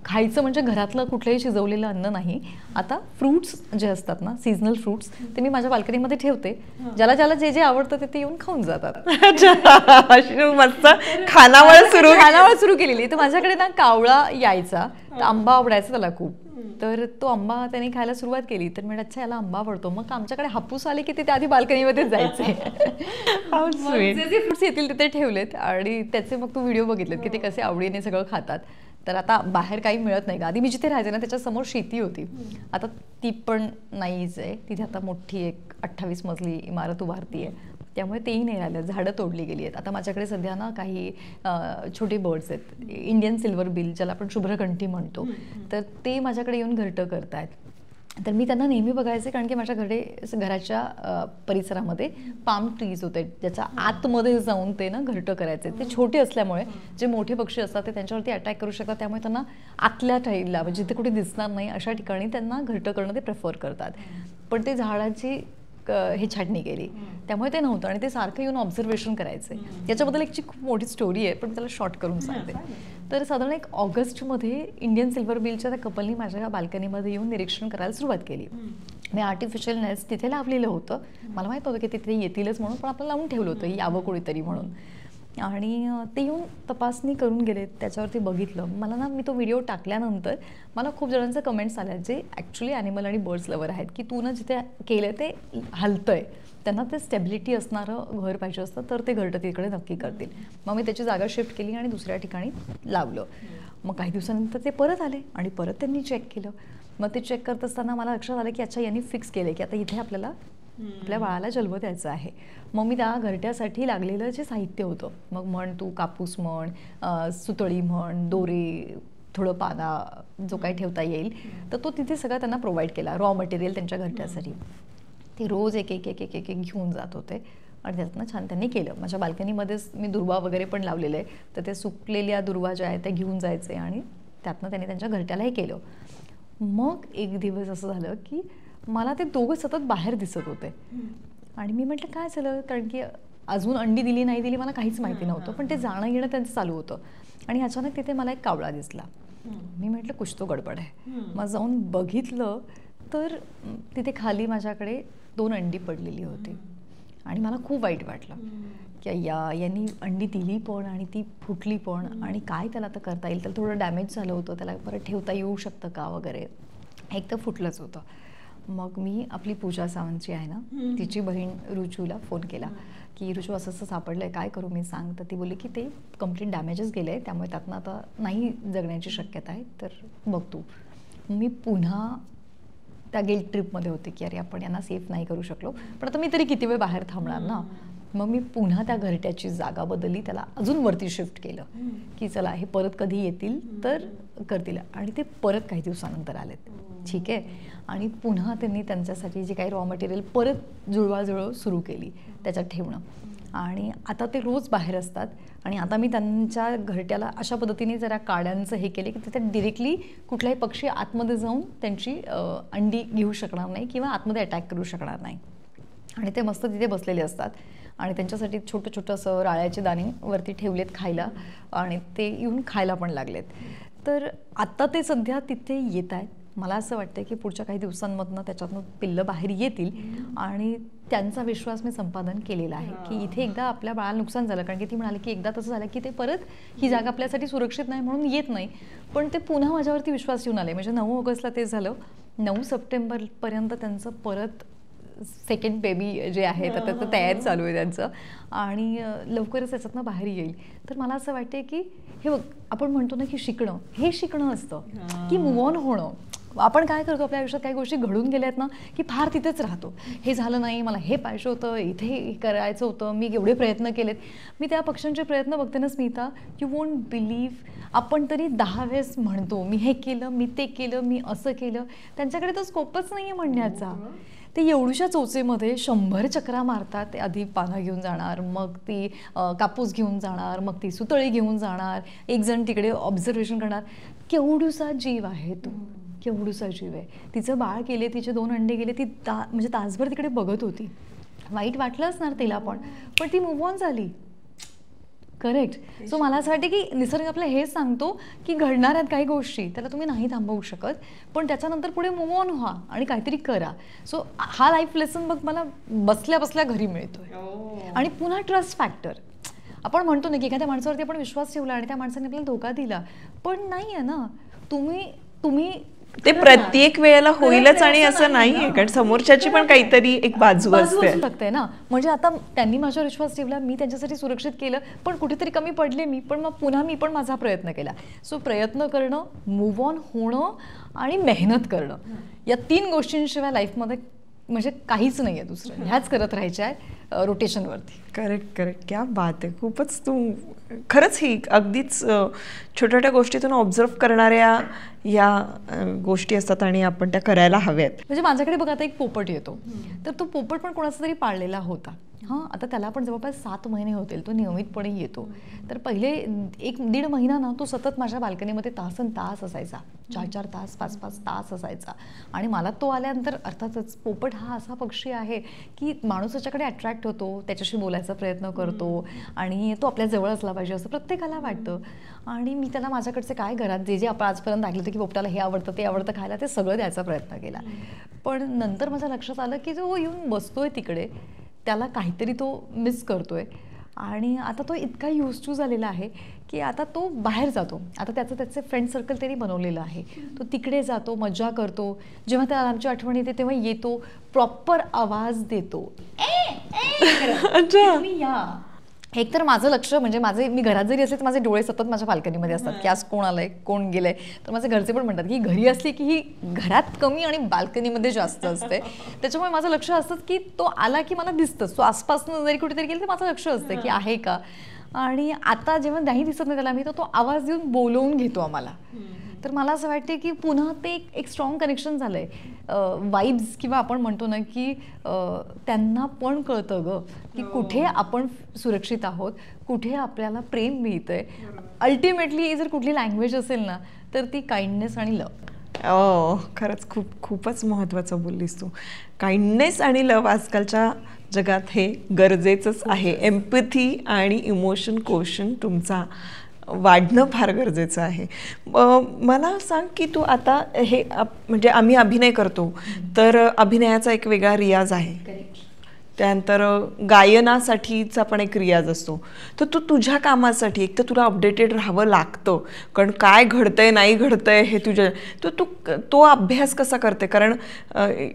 Speaker 1: खायचं म्हणजे घरातलं कुठलंही शिजवलेलं अन्न नाही. आता फ्रुट्स जे असतात ना सीझनल फ्रुट्स ते मी माझ्या बाल्कनीमध्ये ठेवते. ज्याला ज्याला जे जे आवडतं ते येऊन खाऊन जातात.
Speaker 2: मस्त खानावळ
Speaker 1: सुरू केलेली. तर माझ्याकडे ना कावळा यायचा तर आंबा आवडायचा त्याला खूप. तर तो आंबा त्याने खायला सुरुवात केली तर म्हणजे अच्छा याला आंबा आवडतो. मग आमच्याकडे हापूस आले की ते आधी बाल्कनीमध्ये जायचे. जे जे फ्रुट्स येतील तिथे ठेवलेत आणि त्याचे मग तू व्हिडिओ बघितलेत की ते कसे आवडीने सगळं खातात. तर आता बाहेर काही मिळत नाही. आधी मी जिथे राहायचे ना त्याच्यासमोर शेती होती. आता ती पण नाहीच आहे. तिथे आता मोठी एक 28 मजली इमारत उभारती आहे त्यामुळे तेही नाही राहिलं. झाडं तोडली गेली आहेत. आता माझ्याकडे सध्या ना काही छोटे बर्ड्स आहेत. इंडियन सिल्वर बिल ज्याला आपण शुभ्रकंठी म्हणतो तर ते माझ्याकडे येऊन घरटं करतायत. तर मी त्यांना नेहमी बघायचे कारण की माझ्या घराच्या परिसरामध्ये पाम ट्रीज होते ज्याच्या आतमध्ये जाऊन ते ना घरटं करायचे. ते छोटे असल्यामुळे जे मोठे पक्षी असतात ते त्यांच्यावरती अटॅक करू शकतात त्यामुळे त्यांना आतल्या टाईलला म्हणजे जिथे कुठे दिसणार नाही अशा ठिकाणी त्यांना घरटं करणं ते प्रेफर करतात. पण ते झाडाची हे छाटणी केली त्यामुळे ते नव्हतं आणि ते सारखं येऊन ऑब्झर्वेशन करायचे. याच्याबद्दल एक खूप मोठी स्टोरी आहे पण त्याला शॉर्ट करून सांगते. तर साधारण एक ऑगस्टमध्ये इंडियन सिल्वर बिलच्या त्या कपलनी माझ्या बाल्कनीमध्ये येऊन निरीक्षण करायला सुरुवात केली. मी आर्टिफिशियल नेस्ट तिथे लावलेलं होतं. मला माहीत नव्हतं की तिथे येतीलच म्हणून पण आपल्याला लावून ठेवलं होतं यावं कोणीतरी म्हणून. आणि ते येऊन तपासणी करून गेले त्याच्यावरती बघितलं. मला ना मी तो व्हिडिओ टाकल्यानंतर मला खूप जणांचे कमेंट्स आल्या जे ॲक्च्युली ॲनिमल आणि बर्ड्स लवर आहेत की तू ना जिथे केलं ते हलतंय त्यांना ते स्टेबिलिटी असणारं घर पाहिजे असतं तर ते घरटं तिकडे नक्की करतील. मग मी त्याची जागा शिफ्ट केली आणि दुसऱ्या ठिकाणी लावलं. मग काही दिवसानंतर ते परत आले आणि परत त्यांनी चेक केलं. मग ते चेक करत असताना मला लक्षात आलं की अच्छा यांनी फिक्स केलं की आता इथे आपल्याला आपल्या बाळाला जन्म द्यायचा आहे. मग मी त्या घरट्यासाठी लागलेलं जे साहित्य होतं मग म्हण तू कापूस म्हण सुतळी म्हण दोरे थोडं पाना जो काही ठेवता येईल तर तो तिथे सगळा त्यांना प्रोव्हाइड केला. रॉ मटेरियल त्यांच्या घरट्यासाठी ते रोज एक एक एक एक एक एक घेऊन जात होते आणि त्यातनं छान त्यांनी केलं. माझ्या बाल्कनीमध्येच मी दुर्वा वगैरे पण लावलेलं आहे तर ते सुकलेल्या दुर्वा ज्या आहेत त्या घेऊन जायचे आणि त्यातनं त्यांनी त्यांच्या घरट्यालाही केलं. मग एक दिवस असं झालं की मला ते दोघं सतत बाहेर दिसत होते आणि मी म्हटलं काय झालं कारण की अजून अंडी दिली नाही दिली मला काहीच माहिती नव्हतं पण ते जाणं येणं त्यांचं चालू होतं. आणि अचानक तिथे मला एक कावळा दिसला. मी म्हटलं कुछ तो गडबड आहे. मग जाऊन बघितलं तर तिथे खाली माझ्याकडे 2 अंडी पडलेली होती आणि मला खूप वाईट वाटलं की यांनी अंडी दिली पण आणि ती फुटली पण आणि काय त्याला आता करता येईल. त्याला थोडं डॅमेज झालं होतं त्याला परत ठेवता येऊ शकतं का वगैरे. एक तर फुटलंच होतं. मग मी आपली पूजा सावंत जी आहे ना तिची बहीण रुचूला फोन केला की रुचू असं असं सापडलं आहे काय करू मी सांग. तर ती बोलली की ते कम्प्लीट डॅमेजेस गेले आहे त्यामुळे त्यातनं आता नाही जगण्याची शक्यता आहे तर बघ तू. मी पुन्हा त्या गिल्ट ट्रिपमध्ये होते की अरे आपण यांना सेफ नाही करू शकलो पण आता मी तरी किती वेळ बाहेर थांबणार ना. मग मी पुन्हा त्या घरट्याची जागा बदलली त्याला अजून वरती शिफ्ट केलं की चला हे परत कधी येतील तर करतील. आणि ते परत काही दिवसानंतर आलेत. ठीक आहे. आणि पुन्हा त्यांनी त्यांच्यासाठी जे काही रॉ मटेरियल परत जुळवाजुळव सुरू केली त्याच्यात ठेवणं आणि आता ते रोज बाहेर असतात. आणि आता मी त्यांच्या घरट्याला अशा पद्धतीने जरा काड्यांचं हे केले की तिथे डिरेक्टली कुठलाही पक्षी आतमध्ये जाऊन त्यांची अंडी घेऊ शकणार नाही किंवा आतमध्ये अटॅक करू शकणार नाही. आणि ते मस्त तिथे बसलेले असतात आणि त्यांच्यासाठी छोटं छोटं असं राळ्याचे दाणे वरती ठेवलेत खायला आणि ते येऊन खायला पण लागलेत. तर आत्ता ते सध्या तिथे येत आहेत. मला असं वाटतं की पुढच्या काही दिवसांमधनं त्याच्यातनं पिल्लं बाहेर येतील आणि त्यांचा विश्वास मी संपादन केलेला आहे की इथे एकदा आपल्या बाळाला नुकसान झालं कारण की ती म्हणाली की एकदा तसं झालं की ते परत ही जागा आपल्यासाठी सुरक्षित नाही म्हणून येत नाही पण ते पुन्हा माझ्यावरती विश्वास येऊन आले. म्हणजे 9 ऑगस्टला ते झालं. 9 सप्टेंबरपर्यंत त्यांचं परत सेकंड बेबी जे आहे तर त्याचं तयारी चालू आहे त्यांचं आणि लवकरच त्याच्यातनं बाहेर येईल. तर मला असं वाटते की हे बघ आपण म्हणतो ना की शिकणं हे शिकणं असतं की मूव ऑन होणं आपण काय करतो आपल्या आयुष्यात काही गोष्टी घडून गेल्यात ना की फार तिथेच राहतो. हे झालं नाही, मला हे पाहिजे होतं, इथे हे करायचं होतं, मी एवढे प्रयत्न केलेत. मी त्या पक्ष्यांचे प्रयत्न बघते ना स्मिता, यू वोंट बिलीव्ह. आपण तरी 10 वेळेस म्हणतो मी हे केलं, मी ते केलं, मी असं केलं. त्यांच्याकडे तर स्कोपच नाही आहे म्हणण्याचा. ते एवढ्याशा चोचेमध्ये 100 चक्रा मारतात. ते आधी पानं घेऊन जाणार, मग ती कापूस घेऊन जाणार, मग ती सुतळी घेऊन जाणार, एक जण तिकडे ऑब्झर्वेशन करणार. केवढूसा जीव आहे तो, केवढूसा जीव आहे. तिचं बाळ गेले, तिचे 2 अंडे गेले, ती म्हणजे तासभर तिकडे बघत होती. वाईट वाटलं असणार तिला पण ती मूव्ह ऑन झाली. करेक्ट. सो मला असं वाटतं की निसर्ग आपलं हेच सांगतो की घडणार आहेत काही गोष्टी, त्याला तुम्ही नाही थांबवू शकत, पण त्याच्यानंतर पुढे मूव्ह ऑन व्हा आणि काहीतरी करा. सो हा लाईफ लेसन बघ मला बसल्या बसल्या घरी मिळतोय. आणि पुन्हा ट्रस्ट फॅक्टर. आपण म्हणतो ना की एखाद्या माणसावरती आपण विश्वास ठेवला आणि त्या माणसाने आपल्याला धोका दिला, पण नाही आहे ना. तुम्ही
Speaker 2: ते प्रत्येक वेळेला होईलच आणि असं नाहीये, कारण समोरच्याची पण काहीतरी एक बाजू असते
Speaker 1: ना. म्हणजे आता त्यांनी माझ्यावर विश्वास ठेवला, मी त्यांच्यासाठी सुरक्षित केलं, पण कुठेतरी कमी पडले मी, पण मग पुन्हा मी पण माझा प्रयत्न केला. सो प्रयत्न करणं, मूव्ह ऑन होणं आणि मेहनत करणं, या 3 गोष्टींशिवाय लाईफमध्ये म्हणजे काहीच नाही आहे दुसरं. ह्याच करत राहायच्या आहे रोटेशनवरती.
Speaker 2: करेक्ट. क्या बात आहे. खूपच तू खरंच ही अगदीच छोट्या छोट्या गोष्टीतून ऑब्झर्व करणाऱ्या या गोष्टी असतात आणि आपण त्या करायला हव्यात.
Speaker 1: म्हणजे माझ्याकडे बघा आता एक पोपट येतो, तर तो पोपट पण कोणाचा तरी पाळलेला होता. आता त्याला पण जवळपास 7 महिने होतील, तो नियमितपणे येतो. तर पहिले 1-1.5 महिना ना तो सतत माझ्या बाल्कनीमध्ये तास असायचा, 4-4 तास 5-5 तास असायचा. आणि मला तो आल्यानंतर अर्थातच पोपट हा असा पक्षी आहे की माणूस त्याच्याकडे अट्रॅक्ट होतो, त्याच्याशी बोलायचा प्रयत्न करतो आणि तो आपल्या जवळ असला पाहिजे असं प्रत्येकाला वाटतं. आणि मी त्याला माझ्याकडचे काय घरात जे आपण आजपर्यंत ऐकलं होतं की पोपटाला हे आवडतं ते आवडतं खायला, ते सगळं द्यायचा प्रयत्न केला. पण नंतर माझ्या लक्षात आलं की जो येऊन बसतोय तिकडे, त्याला काहीतरी तो मिस करतोय. आणि आता तो इतका यूज टू झालेला आहे की आता तो बाहेर जातो. आता त्याचे फ्रेंड सर्कल त्यांनी बनवलेलं आहे. तो तिकडे जातो, मजा करतो. जेव्हा त्याला आमची आठवण येते तेव्हा येतो, प्रॉपर आवाज देतो. या एक तर माझं लक्ष म्हणजे मी घरात जरी असले तर माझे डोळे सतत माझ्या बाल्कनीमध्ये असतात की आज कोण आलंय, कोण गेलंय. तर माझे घरचे पण म्हणतात की घरी असली की ही घरात कमी आणि बाल्कनीमध्ये जास्त असते. त्याच्यामुळे माझं लक्ष असतंच की तो आला की मला दिसतंच. तो आसपासून जरी कुठेतरी गेलं तर माझं लक्ष असतं की आहे का. आणि आता जेव्हा नाही दिसत नाही त्याला मी, तर तो आवाज देऊन बोलवून घेतो आम्हाला. तर मला असं वाटते की पुन्हा ते एक स्ट्रॉंग कनेक्शन झालं आहे. वाईब्स किंवा आपण म्हणतो ना की त्यांना पण कळतं ग की कुठे आपण सुरक्षित आहोत, कुठे आपल्याला प्रेम मिळतं आहे. अल्टिमेटली जर कुठली लँग्वेज असेल ना तर ती काइंडनेस आणि लव.
Speaker 2: खरंच खूपच महत्त्वाचं बोललीस तू. काइंडनेस आणि लव आजकालच्या जगात हे गरजेचंच आहे. एम्पॅथी आणि इमोशन कोशन तुमचा वाढणं फार गरजेचं आहे. मला सांग की तू आता हे म्हणजे आम्ही अभिनय करतो तर अभिनयाचा एक वेगळा रियाज आहे, त्यानंतर गायनासाठीचा पण एक रियाज असतो. तर तू तुझ्या कामासाठी एक तर तुला अपडेटेड राहावं लागतं, कारण काय घडतंय नाही घडतंय हे तू तो अभ्यास कसा करते. कारण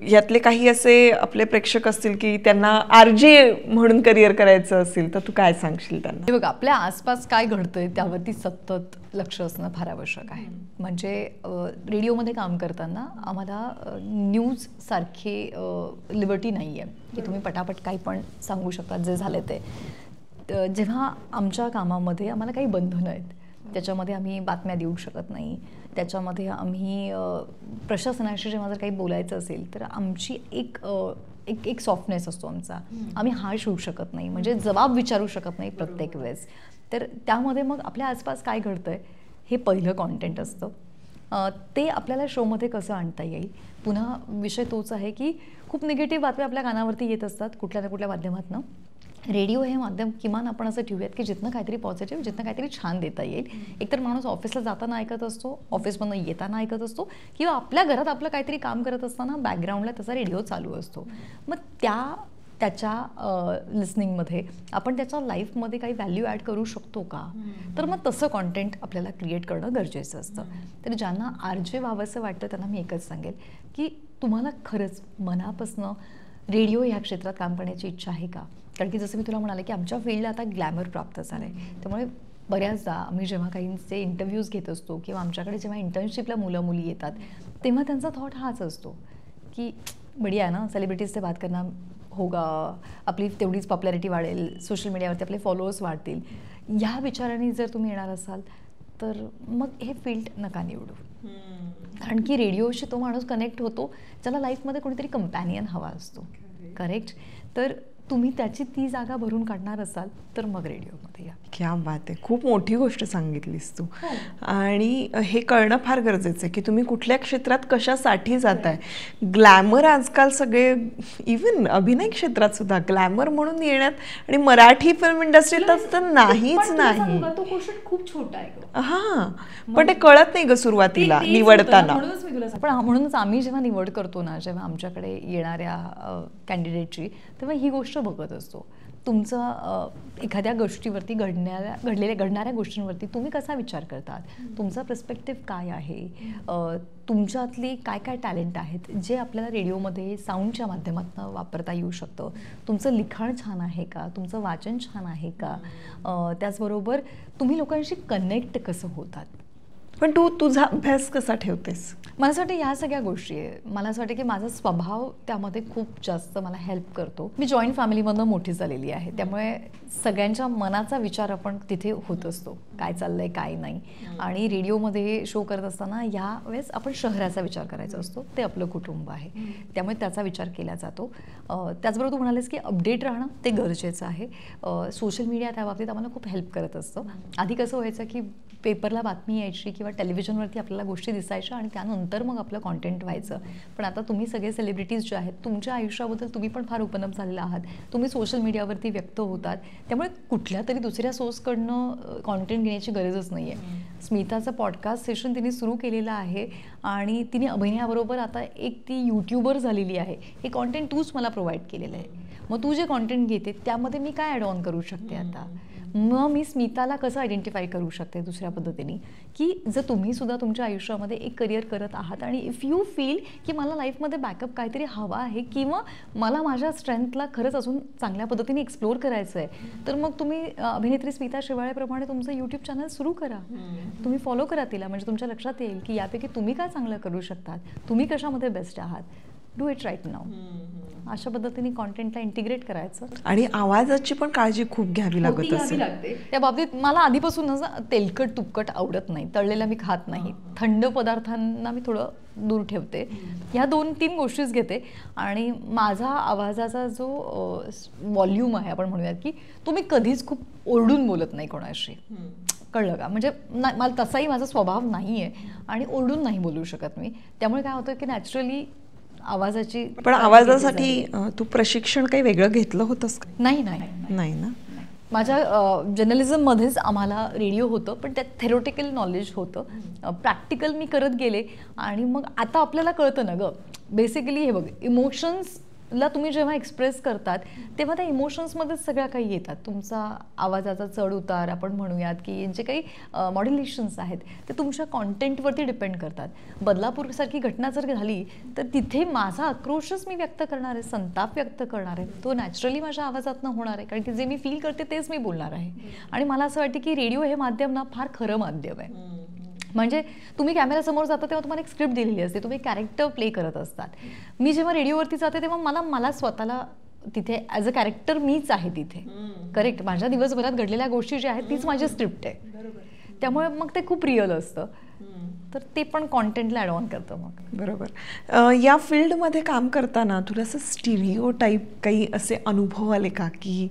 Speaker 2: यातले काही असे आपले प्रेक्षक असतील की त्यांना RJ म्हणून करिअर करायचं असेल, तर तू काय सांगशील त्यांना.
Speaker 1: बघ, आपल्या आसपास काय घडतंय त्यावरती सतत लक्ष असणं फार आवश्यक आहे. म्हणजे रेडिओमध्ये काम करताना आम्हाला न्यूज सारखे लिबर्टी नाही आहे की तुम्ही पटापट काही पण सांगू शकतात जे झाले ते. जेव्हा आमच्या कामामध्ये आम्हाला काही बंधनं आहेत, त्याच्यामध्ये आम्ही बातम्या देऊ शकत नाही, त्याच्यामध्ये आम्ही प्रशासनाशी जेव्हा जर काही बोलायचं असेल तर आमची एक सॉफ्टनेस असतो आमचा. आम्ही हार्श होऊ शकत नाही, म्हणजे जबाब विचारू शकत नाही प्रत्येक वेळेस. तर त्यामध्ये मग आपल्या आसपास काय घडतंय हे पहिलं कॉन्टेंट असतं. ते आपल्याला शोमध्ये कसं आणता येईल. पुन्हा विषय तोच आहे की खूप निगेटिव्ह बातम्या आपल्या कानावरती येत असतात कुठल्या ना कुठल्या माध्यमातून. रेडिओ हे माध्यम किमान आपण असं ठेवूयात की जिथनं काहीतरी पॉझिटिव्ह, जिथनं काहीतरी छान देता येईल. एकतर माणूस ऑफिसला जाताना ऐकत असतो, ऑफिसमधून येताना ऐकत असतो, किंवा आपल्या घरात आपलं काहीतरी काम करत असताना बॅकग्राऊंडला त्याचा रेडिओ चालू असतो. मग त्याच्या लिसनिंगमध्ये आपण त्याच्या लाईफमध्ये काही व्हॅल्यू ॲड करू शकतो का, तर मग तसं कॉन्टेंट आपल्याला क्रिएट करणं गरजेचं असतं. तर ज्यांना RJ व्हावंसं वाटतं त्यांना मी एकच सांगेल की तुम्हाला खरंच मनापासनं रेडिओ ह्या क्षेत्रात काम करण्याची इच्छा आहे का. कारण की जसं मी तुला म्हणाले की आमच्या फील्डला आता ग्लॅमर प्राप्त झालं आहे. त्यामुळे बऱ्याचदा आम्ही जेव्हा काहींचे इंटरव्ह्यूज घेत असतो किंवा आमच्याकडे जेव्हा इंटर्नशिपला मुलं मुली येतात तेव्हा त्यांचा थॉट हाच असतो की बढिया ना, सेलिब्रिटीज से बात करना होगा, आपली तेवढीच पॉप्युलॅरिटी वाढेल, सोशल मीडियावरती आपले फॉलोअर्स वाढतील. ह्या विचाराने जर तुम्ही येणार असाल तर मग हे फील्ड नका निवडू. कारण की रेडिओशी तो माणूस कनेक्ट होतो ज्याला लाईफमध्ये कोणीतरी कंपॅनियन हवा असतो. करेक्ट. तर तुम्ही त्याची ती जागा भरून काढणार असाल तर मग रेडिओमध्ये या.
Speaker 2: क्या बात आहे, खूप मोठी गोष्ट सांगितलीस तू. आणि हे कळणं फार गरजेचं आहे की तुम्ही कुठल्या क्षेत्रात कशासाठी जाताय. ग्लॅमर आजकाल सगळे, इव्हन अभिनय क्षेत्रात सुद्धा ग्लॅमर म्हणून येण्यात, आणि मराठी फिल्म इंडस्ट्रीत तर नाहीच नाही.
Speaker 1: तो क्वेश्चन खूप छोटा आहे.
Speaker 2: हा, पण ते कळत नाही ग सुरुवातीला निवडताना.
Speaker 1: पण म्हणूनच आम्ही जेव्हा निवड करतो ना, जेव्हा आमच्याकडे येणाऱ्या कॅन्डिडेटची, तेव्हा ही गोष्ट बघत असतो. तुमचं एखाद्या गोष्टीवरती घडणाऱ्या गोष्टींवरती तुम्ही कसा विचार करतात, तुमचा पर्स्पेक्टिव्ह काय आहे, तुमच्यातली काय काय टॅलेंट आहेत जे आपल्याला रेडिओमध्ये साऊंडच्या माध्यमातून वापरता येऊ शकतं. तुमचं लिखाण छान आहे का, तुमचं वाचन छान आहे का, त्याचबरोबर तुम्ही लोकांशी कनेक्ट कसं होतात.
Speaker 2: पण तू तुझा अभ्यास कसा ठेवतेस?
Speaker 1: मला असं वाटतं ह्या सगळ्या गोष्टी आहे. मला असं वाटतं की माझा स्वभाव त्यामध्ये खूप जास्त मला हेल्प करतो. मी जॉईंट फॅमिलीमधनं मोठी झालेली आहे, त्यामुळे सगळ्यांच्या मनाचा विचार आपण तिथे होत असतो, काय चाललंय काय नाही. आणि रेडिओमध्ये शो करत असताना या वेळेस आपण शहराचा विचार करायचा असतो, ते आपलं कुटुंब आहे, त्यामुळे त्याचा विचार केला जातो. त्याचबरोबर तू म्हणालीस की अपडेट राहणं ते गरजेचं आहे. सोशल मीडिया त्या बाबतीत आम्हाला खूप हेल्प करत असतं. आधी कसं व्हायचं की पेपरला बातमी यायची किंवा टेलिव्हिजनवरती आपल्याला गोष्टी दिसायच्या आणि त्यानंतर मग आपलं कॉन्टेंट व्हायचं. पण आता तुम्ही सगळे सेलिब्रिटीज जे आहेत, तुमच्या आयुष्याबद्दल तुम्ही पण फार ओपन अप झालेला आहात, तुम्ही सोशल मीडियावरती व्यक्त होतात, त्यामुळे कुठल्या तरी दुसऱ्या सोर्सकडनं कॉन्टेंट घेण्याची गरजच नाही आहे. स्मिताचं पॉडकास्ट सेशन तिने सुरू केलेलं आहे आणि तिने अभिनयाबरोबर आता एक ती यूट्यूबर झालेली आहे. हे कॉन्टेंट तूच मला प्रोव्हाइड केलेलं आहे, मग तू जे कॉन्टेंट घेते त्यामध्ये मी काय ॲड ऑन करू शकते आता, मग मी स्मिताला कसं आयडेंटिफाय करू शकते दुसऱ्या पद्धतीने, की जर तुम्ही सुद्धा तुमच्या आयुष्यामध्ये एक करिअर करत आहात आणि इफ यू फील की मला लाईफमध्ये बॅकअप काहीतरी हवा आहे किंवा मला माझ्या स्ट्रेंथला खरंच अजून चांगल्या पद्धतीने एक्सप्लोअर करायचं आहे, तर मग तुम्ही अभिनेत्री स्मिता शिवाळेप्रमाणे तुमचं यूट्यूब चॅनल सुरू करा, तुम्ही फॉलो करा तिला. म्हणजे तुमच्या लक्षात येईल की यापैकी तुम्ही काय चांगलं करू शकतात, तुम्ही कशामध्ये बेस्ट आहात, डू इट राईट नाऊ. अशा पद्धतीने कॉन्टेंटला इंटिग्रेट करायचं.
Speaker 2: आणि आवाजाची पण काळजी खूप घ्यावी लागत असेल.
Speaker 1: त्या बाबतीत मला आधीपासूनच तेलकट तुपकट आवडत नाही, तळलेला मी खात नाही, थंड पदार्थांना मी थोडं दूर ठेवते. ह्या 2-3 गोष्टीच घेते. आणि माझा आवाजाचा जो व्हॉल्यूम आहे आपण म्हणूयात की तो मी कधीच खूप ओरडून बोलत नाही कोणाशी, कळलं का. म्हणजे मला तसाही माझा स्वभाव नाही आहे आणि ओरडून नाही बोलू शकत मी. त्यामुळे काय होतं की नॅचरली आवाजाची.
Speaker 2: पण आवाजासाठी तू प्रशिक्षण काही वेगळं घेतलं होतंस का?
Speaker 1: नाही
Speaker 2: ना.
Speaker 1: माझ्या जर्नलिझममध्येच आम्हाला रेडिओ होतं, पण त्यात थेरोटिकल नॉलेज होतं. प्रॅक्टिकल मी करत गेले आणि मग आता आपल्याला कळतं ना गं, बेसिकली हे बघ, इमोशन्सला तुम्ही जेव्हा एक्सप्रेस करतात तेव्हा त्या इमोशन्समध्येच सगळ्या काही येतात. तुमचा आवाजाचा चढ उतार आपण म्हणूयात की जे काही मॉड्युलेशन्स आहेत ते तुमच्या कॉन्टेंटवरती डिपेंड करतात. बदलापूरसारखी घटना जर झाली तर तिथे माझा आक्रोशच मी व्यक्त करणार आहे, संताप व्यक्त करणार आहे, तो नॅचरली माझ्या आवाजातनं होणार आहे. कारण की जे मी फील करते तेच मी बोलणार आहे. आणि मला असं वाटतं की रेडिओ हे माध्यम ना फार खरं माध्यम आहे. म्हणजे तुम्ही कॅमेऱ्यासमोर जाता तेव्हा तुम्हाला एक स्क्रिप्ट दिलेली असते, तुम्ही कॅरेक्टर प्ले करत असतात. मी जेव्हा रेडिओवरती जाते तेव्हा मला स्वतःला तिथे ॲज अ कॅरेक्टर मीच आहे तिथे. करेक्ट. माझ्या दिवसभरात घडलेल्या गोष्टी ज्या आहेत तीच माझी स्क्रिप्ट आहे. त्यामुळे मग ते खूप रिअल असतं, तर ते पण कॉन्टेंटला ॲड ऑन करतं. मग
Speaker 2: बरोबर. या फील्डमध्ये काम करताना तुला असं स्टिरिओ टाईप काही असे अनुभव आले का की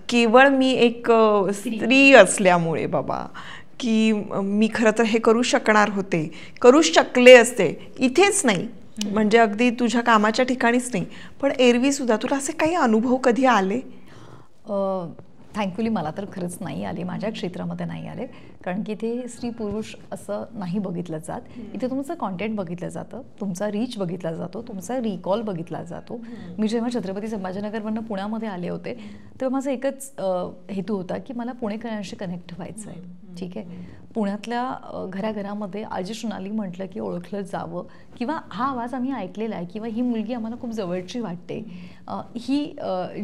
Speaker 2: केवळ मी एक स्त्री असल्यामुळे बाबा की मी खरं तर हे करू शकणार होते, करू शकले असते, इथेच नाही म्हणजे अगदी तुझ्या कामाच्या ठिकाणीच नाही पण एरवी सुद्धा तुला असे काही अनुभव कधी आले?
Speaker 1: थँकफुली मला तर खरंच नाही आले, माझ्या क्षेत्रामध्ये नाही आले. कारण की इथे स्त्री पुरुष असं नाही बघितलं जात. इथे तुमचं कॉन्टेंट बघितलं जातं, तुमचा रीच बघितला जातो, तुमचा रिकॉल बघितला जातो. मी जेव्हा छत्रपती संभाजीनगरवरनं पुण्यामध्ये आले होते तेव्हा माझा एकच हेतू होता की मला पुणेकरांशी कनेक्ट व्हायचं आहे. ठीक आहे. पुण्यातल्या घराघरामध्ये आजी सोनाली म्हटलं की ओळखलं जावं, किंवा हा आवाज आम्ही ऐकलेला आहे, किंवा ही मुलगी आम्हाला खूप जवळची वाटते, ही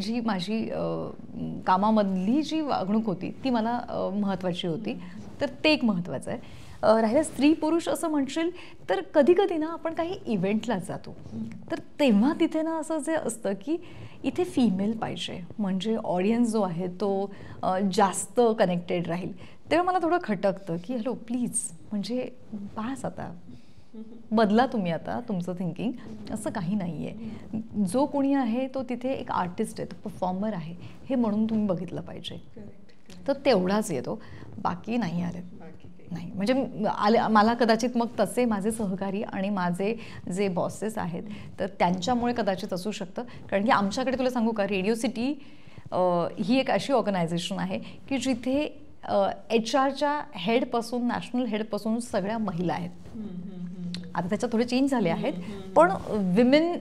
Speaker 1: जी माझी कामामधली जी वागणूक होती ती मला महत्त्वाची होती. तर ते एक महत्त्वाचं आहे. राहिलं स्त्री पुरुष असं म्हणशील तर कधी कधी ना आपण काही इव्हेंटला जातो तर तेव्हा तिथे ना असं जे असतं की इथे फिमेल पाहिजे म्हणजे ऑडियन्स जो आहे तो जास्त कनेक्टेड राहील. तेव्हा मला थोडं खटकतं की हॅलो प्लीज म्हणजे बास आता बदला तुम्ही आता तुमचं थिंकिंग. असं काही नाही आहे. जो कोणी आहे तो तिथे एक आर्टिस्ट आहे, तो परफॉर्मर आहे हे म्हणून तुम्ही बघितलं पाहिजे. तर तेवढाच येतो, बाकी नाही आले नाही. म्हणजे मला कदाचित मग तसे माझे सहकारी आणि माझे जे बॉसेस आहेत तर त्यांच्यामुळे कदाचित असू शकतं. कारण की आमच्याकडे तुला सांगू का, रेडिओ सिटी ही एक अशी ऑर्गनायझेशन आहे की जिथे HR हेडपासून नॅशनल हेडपासून सगळ्या महिला आहेत. आता त्याच्यात थोडे चेंज झाले आहेत पण विमेन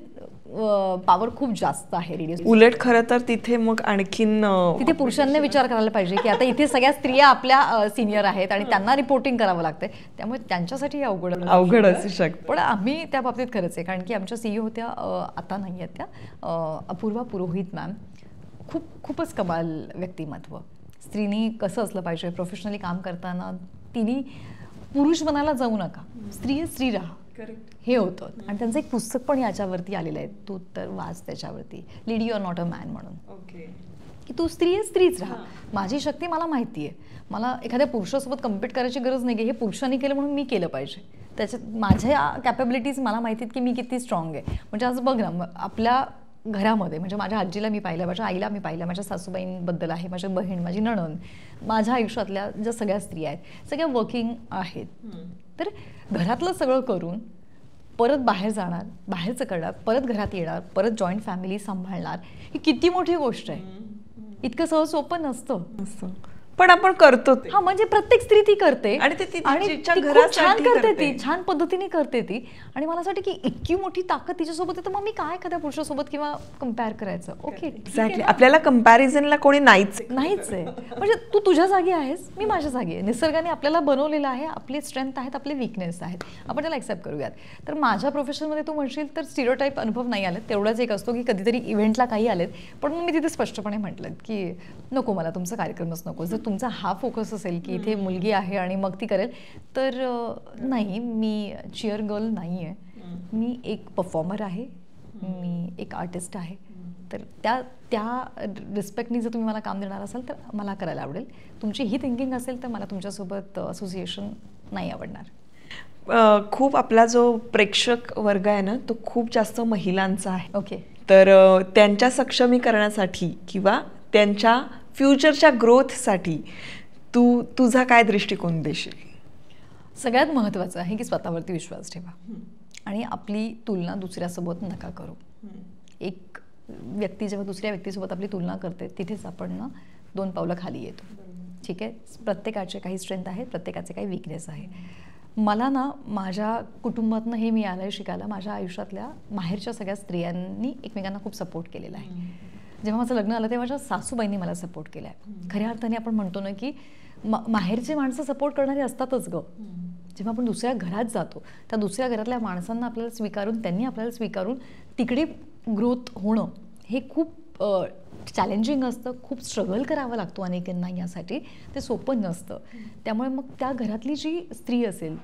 Speaker 1: पॉवर खूप जास्त आहे रेडिओ.
Speaker 2: उलट खरं तर तिथे मग आणखीन
Speaker 1: तिथे पुरुषांनी विचार करायला पाहिजे की आता इथे सगळ्या स्त्रिया आपल्या सिनियर आहेत आणि त्यांना रिपोर्टिंग करावं लागतंय, त्यामुळे त्यांच्यासाठी
Speaker 2: अवघड असू शकतं.
Speaker 1: पण आम्ही त्या बाबतीत खरंच आहे. कारण की आमच्या CEO होत्या, आता नाही आहेत त्या, अपूर्वा पुरोहित मॅम. खूपच कमाल व्यक्तिमत्व. स्त्रीनी कसं असलं पाहिजे प्रोफेशनली काम करताना, तिने पुरुष बनायला जाऊ नका, स्त्री राहा हे होतं. आणि त्यांचं एक पुस्तक पण याच्यावरती आलेलं आहे, तू तर वाच त्याच्यावरती, lady you are not a man म्हणून. की तू स्त्री आहे, स्त्रीच राहा. माझी शक्ती मला माहिती आहे, मला एखाद्या पुरुषासोबत कम्पीट करायची गरज नाही आहे. हे पुरुषांनी केलं म्हणून मी केलं पाहिजे. त्याच्यात माझ्या कॅपेबिलिटीज मला माहिती आहेत की मी किती स्ट्रॉंग आहे. म्हणजे आज बघ ना, आपल्या घरामध्ये म्हणजे माझ्या आजीला मी पाहिलं, माझ्या आईला मी पाहिलं, माझ्या सासूबाईंबद्दल आहे, माझी बहीण, माझी नणंद, माझ्या आयुष्यातल्या ज्या सगळ्या स्त्रिया आहेत सगळ्या वर्किंग आहेत. तर घरातलं सगळं करून परत बाहेर जाणार, बाहेरचं करणार, परत घरात येणार, परत जॉईंट फॅमिली सांभाळणार, ही किती मोठी गोष्ट आहे. इतकं सहज सोपं नसतं
Speaker 2: पण आपण करतो.
Speaker 1: हा म्हणजे प्रत्येक स्त्री ती करते
Speaker 2: आणि ती
Speaker 1: छान करते, ती छान पद्धतीने करते ती. आणि मला असं वाटतं की इतकी मोठी ताकद तिच्यासोबत आहे तर मग मी काय एखाद्या पुरुषासोबत किंवा कम्पेअर करायचं. ओके
Speaker 2: एक्झॅक्टली, आपल्याला कम्पॅरिझनला कोणी नाहीच
Speaker 1: आहे. म्हणजे तू तुझ्या जागी आहेस, मी माझ्या जागी आहे. निसर्गाने आपल्याला बनवलेलं आहे, आपले स्ट्रेंथ आहेत, आपले विकनेस आहेत, आपण त्याला एक्सेप्ट करूयात. तर माझ्या प्रोफेशनमध्ये तू म्हणशील तर स्टिरियोटाईप अनुभव नाही आले. तेवढाच एक असतो की कधीतरी इव्हेंटला काही आलेत पण मग मी तिथे स्पष्टपणे म्हटलं की नको, मला तुमचा कार्यक्रमच नको. जर तुमचा हा फोकस असेल की इथे मुलगी आहे आणि मग ती करेल तर नाही, मी चिअर गर्ल नाही आहे, मी एक परफॉर्मर आहे, मी एक आर्टिस्ट आहे. तर त्या रिस्पेक्टनी जर तुम्ही मला काम देणार असाल तर मला करायला आवडेल. तुमची ही थिंकिंग असेल तर मला तुमच्यासोबत असोसिएशन नाही आवडणार.
Speaker 2: खूप आपला जो प्रेक्षक वर्ग आहे ना तो खूप जास्त महिलांचा आहे.
Speaker 1: ओके.
Speaker 2: तर त्यांच्या सक्षमीकरणासाठी किंवा त्यांच्या फ्युचरच्या ग्रोथसाठी तुझा काय दृष्टिकोन देशील?
Speaker 1: सगळ्यात महत्त्वाचं आहे की स्वतःवरती विश्वास ठेवा आणि आपली तुलना दुसऱ्यासोबत नका करू. एक व्यक्ती जेव्हा दुसऱ्या व्यक्तीसोबत आपली तुलना करते तिथेच आपण ना 2 पावलं खाली येतो. ठीक आहे, प्रत्येकाचे काही स्ट्रेंथ आहेत, प्रत्येकाचे काही विकनेस आहे. मला ना माझ्या कुटुंबातनं हे मी आलंय शिकायला, माझ्या आयुष्यातल्या माहेरच्या सगळ्या स्त्रियांनी एकमेकांना खूप सपोर्ट केलेला आहे. जेव्हा माझं लग्न आलं तेव्हा माझ्या सासूबाईंनी मला सपोर्ट केला आहे. खऱ्या अर्थाने आपण म्हणतो ना की माहेरची माणसं सपोर्ट करणारी असतातच गं. जेव्हा आपण दुसऱ्या घरात जातो त्या दुसऱ्या घरातल्या माणसांना आपल्याला स्वीकारून, त्यांनी आपल्याला स्वीकारून तिकडे ग्रोथ होणं हे खूप चॅलेंजिंग असतं. खूप स्ट्रगल करावा लागतो अनेकांना यासाठी, ते सोपं नसतं. त्यामुळे मग त्या घरातली जी स्त्री असेल,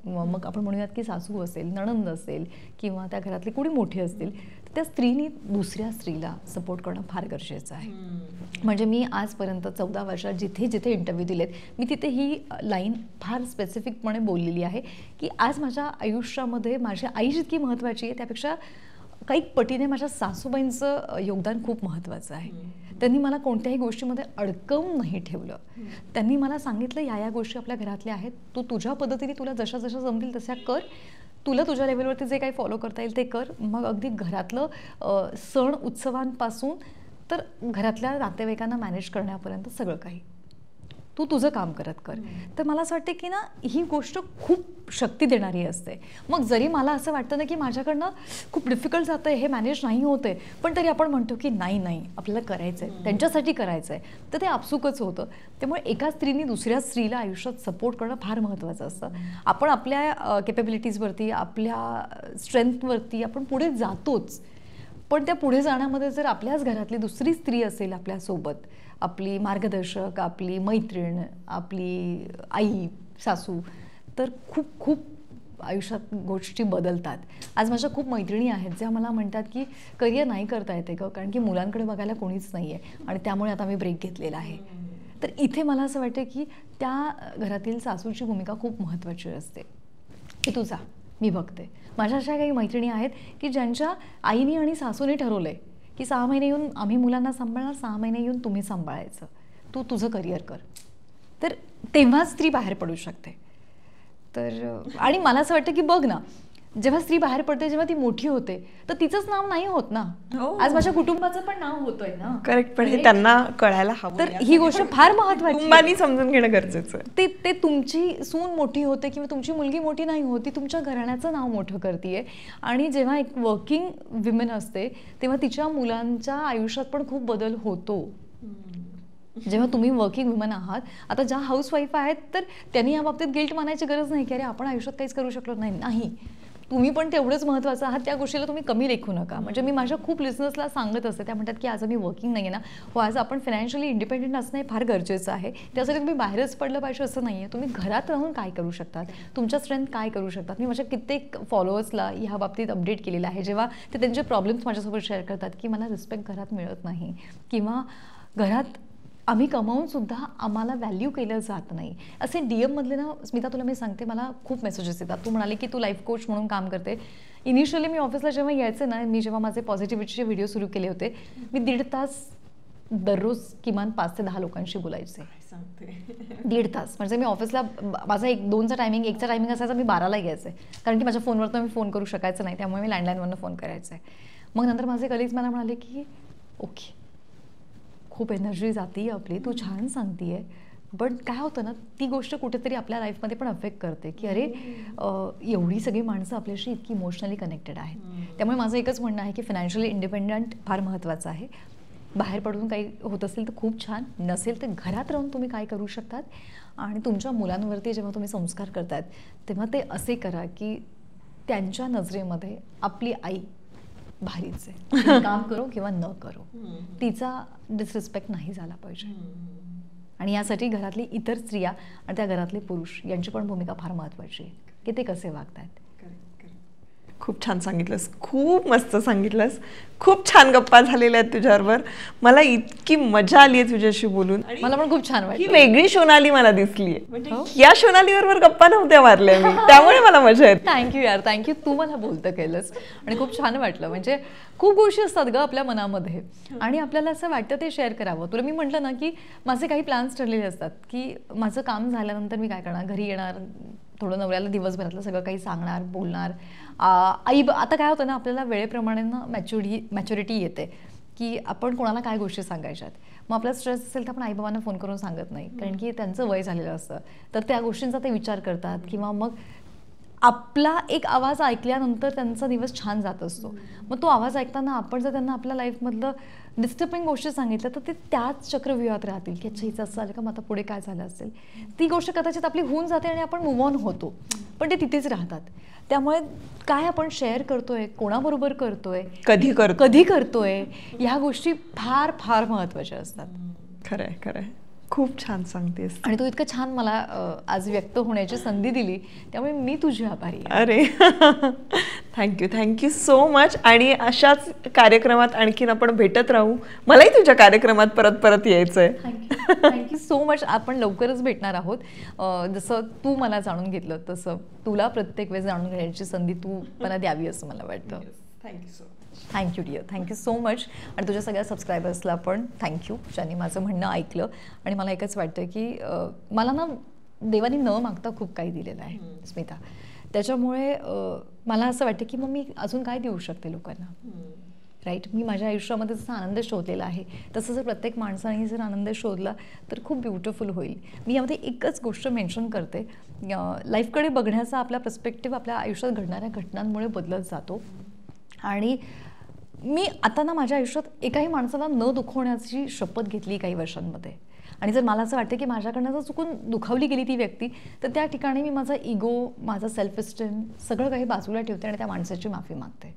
Speaker 1: मग आपण म्हणूयात की सासू असेल, नणंद असेल किंवा त्या घरातली कोणी मोठी असतील, त्या स्त्रीनी दुसऱ्या स्त्रीला सपोर्ट करणं फार गरजेचं आहे. म्हणजे मी आजपर्यंत 14 वर्षात जिथे जिथे इंटरव्ह्यू दिलेत मी तिथे ही लाईन फार स्पेसिफिकपणे बोललेली आहे की आज माझ्या आयुष्यामध्ये माझी आई जितकी महत्त्वाची आहे त्यापेक्षा काही पटीने माझ्या सासूबाईंचं योगदान खूप महत्त्वाचं आहे. त्यांनी मला कोणत्याही गोष्टीमध्ये अडकवून नाही ठेवलं. त्यांनी मला सांगितलं या गोष्टी आपल्या घरातल्या आहेत, तू तुझ्या पद्धतीने तुला जशा जशा जमतील तशा कर, तुला तुझ्या लेवलवरती जे काही फॉलो करता येईल ते कर. मग अगदी घरातलं सण उत्सवांपासून तर घरातल्या नातेवाईकांना मॅनेज करण्यापर्यंत सगळं काही तू तुझं काम करत कर. तर मला असं वाटतं की ना ही गोष्ट खूप शक्ती देणारी असते. मग जरी मला असं वाटतं ना की माझ्याकडनं खूप डिफिकल्ट जातं आहे, हे मॅनेज नाही होते, पण तरी आपण म्हणतो की नाही आपल्याला करायचं आहे, त्यांच्यासाठी करायचं आहे, तर ते आपसुकच होतं. त्यामुळे एका स्त्रीने दुसऱ्या स्त्रीला आयुष्यात सपोर्ट करणं फार महत्त्वाचं असतं. आपण आपल्या कॅपेबिलिटीजवरती, आपल्या स्ट्रेंथवरती आपण पुढे जातोच, पण त्या पुढे जाण्यामध्ये जर आपल्याच घरातली दुसरी स्त्री असेल आपल्यासोबत, आपली मार्गदर्शक, आपली मैत्रीण, आपली आई, सासू, तर खूप खूप आयुष्यात गोष्टी बदलतात. आज माझ्या खूप मैत्रिणी आहेत ज्या मला म्हणतात की करिअर नाही करता येते गं, कारण की मुलांकडे बघायला कोणीच नाही आहे आणि त्यामुळे आता मी ब्रेक घेतलेला आहे. तर इथे मला असं वाटतं की त्या घरातील सासूची भूमिका खूप महत्त्वाची असते की तू जा, मी बघते. माझ्या अशा काही मैत्रिणी आहेत की ज्यांच्या आईनी आणि सासूने ठरवलं आहे की 6 महिने येऊन आम्ही मुलांना सांभाळणार, 6 महिने येऊन तुम्ही सांभाळायचं, तू तुझं करिअर कर. तर तेव्हाच स्त्री बाहेर पडू शकते. तर आणि मला असं वाटतं की बघ ना, जेव्हा स्त्री बाहेर पडते, जेव्हा ती मोठी होते, तर तिचंच नाव नाही होत ना, आज माझ्या कुटुंबाचं पण नाव होतंय ना.
Speaker 2: करेक्ट. पण हे त्यांना कळायला हवं.
Speaker 1: तर ही गोष्ट फार महत्त्वाची,
Speaker 2: कुटुंबानी समजून घेणं गरजेचं आहे.
Speaker 1: ते तुमची सून मोठी होते किंवा तुमची मुलगी मोठी नाही होती, तुमच्या घराण्याचं नाव मोठं करते. आणि जेव्हा एक वर्किंग विमेन असते तेव्हा तिच्या मुलांच्या आयुष्यात पण खूप बदल होतो. जेव्हा तुम्ही वर्किंग वुमन आहात, आता ज्या हाऊसवाईफ आहेत तर त्यांनी या बाबतीत गिल्ट मानायची गरज नाही की अरे आपण आयुष्यात काहीच करू शकलो नाही. तुम्ही पण तेवढंच महत्त्वाचं आहात, त्या गोष्टीला तुम्ही कमी लेखू नका. म्हणजे मी माझ्या खूप लिसनर्सला सांगत असते, त्या म्हणतात की आज मी वर्किंग नाही आहे ना, हो आज आपण फायनान्शियली इंडिपेंडेंट असणं हे फार गरजेचं आहे. त्यासाठी तुम्ही बाहेरच पडलं पाहिजे असं नाही आहे. तुम्ही घरात राहून काय करू शकतात, तुमच्या स्ट्रेंथ काय करू शकतात. मी माझ्या कित्येक फॉलोअर्सला ह्या बाबतीत अपडेट केलेलं आहे. जेव्हा ते त्यांचे प्रॉब्लेम्स माझ्यासोबत शेअर करतात की मला रिस्पेक्ट घरात मिळत नाही किंवा घरात आम्ही कमावून सुद्धा आम्हाला व्हॅल्यू केलं जात नाही. असे DM-मधले ना स्मिता, तुला मी सांगते, मला खूप मेसेजेस येतात. तू म्हणाले की तू लाईफ कोच म्हणून काम करते. इनिशियली मी ऑफिसला जेव्हा यायचे ना, मी जेव्हा माझे पॉझिटिव्हिटीचे व्हिडिओ सुरू केले होते, मी 1.5 तास दररोज किमान 5 ते 10 लोकांशी बोलायचे. 1.5 तास. म्हणजे मी ऑफिसला माझा 2चा टायमिंग, 1चा टायमिंग असायचा, मी 12ला यायचे, कारण की माझ्या फोनवरनं मी फोन करू शकायचं नाही, त्यामुळे मी लँडलाईनवरनं फोन करायचे. मग नंतर माझे कलिग्स मला म्हणाले की ओके, खूप एनर्जी जाती आपली, तू छान सांगतीये, बट काय होतं ना, ती गोष्ट कुठेतरी आपल्या लाईफमध्ये पण अफेक्ट करते की अरे एवढी सगळी माणसं आपल्याशी इतकी इमोशनली कनेक्टेड आहेत. त्यामुळे माझं एकच म्हणणं आहे की फायनान्शियली इंडिपेंडंट फार महत्त्वाचं आहे. बाहेर पडून काही होत असेल तर खूप छान, नसेल तर घरात राहून तुम्ही काय करू शकतात. आणि तुमच्या मुलांवरती जेव्हा तुम्ही संस्कार करतात तेव्हा ते असे करा की त्यांच्या नजरेमध्ये आपली आई भारीच आहे, काम करो किंवा न करो, तिचा डिसरिस्पेक्ट नाही झाला पाहिजे. आणि यासाठी घरातली इतर स्त्रिया आणि त्या घरातले पुरुष यांची पण भूमिका फार महत्त्वाची आहे की ते कसे वागतात.
Speaker 2: खूप छान सांगितलंस, खूप मस्त सांगितलंस. खूप छान गप्पा झालेल्या आहेत तुझ्याबरोबर. मला इतकी मजा आली आहे तुझ्याशी बोलून.
Speaker 1: मला पण खूप छान वाटलं.
Speaker 2: ही वेगळी सोनाली मला दिसली आहे, म्हणजे या सोनाली बरोबर गप्पा नव्हत्या मारल्या मी, त्यामुळे मला मजा येते.
Speaker 1: थँक्यू यार, थँक्यू. तू मला बोलतं केलंस आणि खूप छान वाटलं. म्हणजे खूप गोष्टी असतात ग आपल्या मनामध्ये आणि आपल्याला असं वाटतं ते शेअर करावं. तुला मी म्हटलं ना की माझे काही प्लॅन्स ठरलेले असतात की माझं काम झाल्यानंतर मी काय करणार, घरी येणार, थोडं नवऱ्याला दिवसभरातलं सगळं काही सांगणार, बोलणार. आता काय होतं ना, आपल्याला वेळेप्रमाणे ना मॅच्युरिटी येते की आपण कोणाला काय गोष्टी सांगायच्यात. मग आपला स्ट्रेस असेल तर आपण आईबाबांना फोन करून सांगत नाही, कारण की त्यांचं वय झालेलं असतं, तर त्या गोष्टींचा ते विचार करतात. किंवा मग आपला एक आवाज ऐकल्यानंतर त्यांचा दिवस छान जात असतो. मग तो आवाज ऐकताना आपण जर त्यांना आपल्या लाईफमधलं डिस्टर्बिंग गोष्टी सांगितल्या तर ते त्याच चक्रव्यूहात राहतील की अच्छा हिचं असं झालं का, मग आता पुढे काय झालं असेल. ती गोष्ट कदाचित आपली होऊन जाते आणि आपण मूव्ह ऑन होतो, पण ते तिथेच राहतात. त्यामुळे काय आपण शेअर करतोय, कोणाबरोबर करतोय, कधी करतोय, ह्या गोष्टी फार फार महत्त्वाच्या असतात.
Speaker 2: खरंय खरंय, खूप छान सांगतेस
Speaker 1: आणि तू इतकं छान मला आज व्यक्त होण्याची संधी दिली, त्यामुळे मी तुझी आभारी आहे.
Speaker 2: अरे थँक्यू सो मच. आणि अशाच कार्यक्रमात आणखीन आपण भेटत राहू. मलाही तुझ्या कार्यक्रमात परत यायचंय.
Speaker 1: Thank you so much. आपण लवकरच भेटणार आहोत. जसं तू मला जाणून घेतलं तसं तुला प्रत्येक वेळेस जाणून घेण्याची संधी तू मला द्यावी असं मला वाटतं.
Speaker 2: Thank you so much.
Speaker 1: Thank you dear, thank you so much. आणि तुझ्या सगळ्या सबस्क्रायबर्सला पण थँक्यू, ज्यांनी माझं म्हणणं ऐकलं. आणि मला एकच वाटतं की मला ना देवाने न मागता खूप काही दिलेलं आहे स्मिता. त्याच्यामुळे मला असं वाटतं की मग मी अजून काय देऊ शकते लोकांना, राईट. मी माझ्या आयुष्यामध्ये जसा आनंद शोधलेला आहे तसं जर प्रत्येक माणसाने जर आनंद शोधला तर खूप ब्युटिफुल होईल. मी यामध्ये एकच गोष्ट मेन्शन करते, लाईफकडे बघण्याचा आपला पर्स्पेक्टिव्ह आपल्या आयुष्यात घडणाऱ्या घटनांमुळे बदलत जातो. आणि मी आता ना माझ्या आयुष्यात एकाही माणसाला न दुखवण्याची शपथ घेतली काही वर्षांमध्ये. आणि जर मला असं वाटतं की माझ्याकडनं जर चुकून दुखावली गेली ती व्यक्ती, तर त्या ठिकाणी मी माझा इगो, माझा सेल्फ इस्टीम सगळं काही बाजूला ठेवते आणि त्या माणसाची माफी मागते.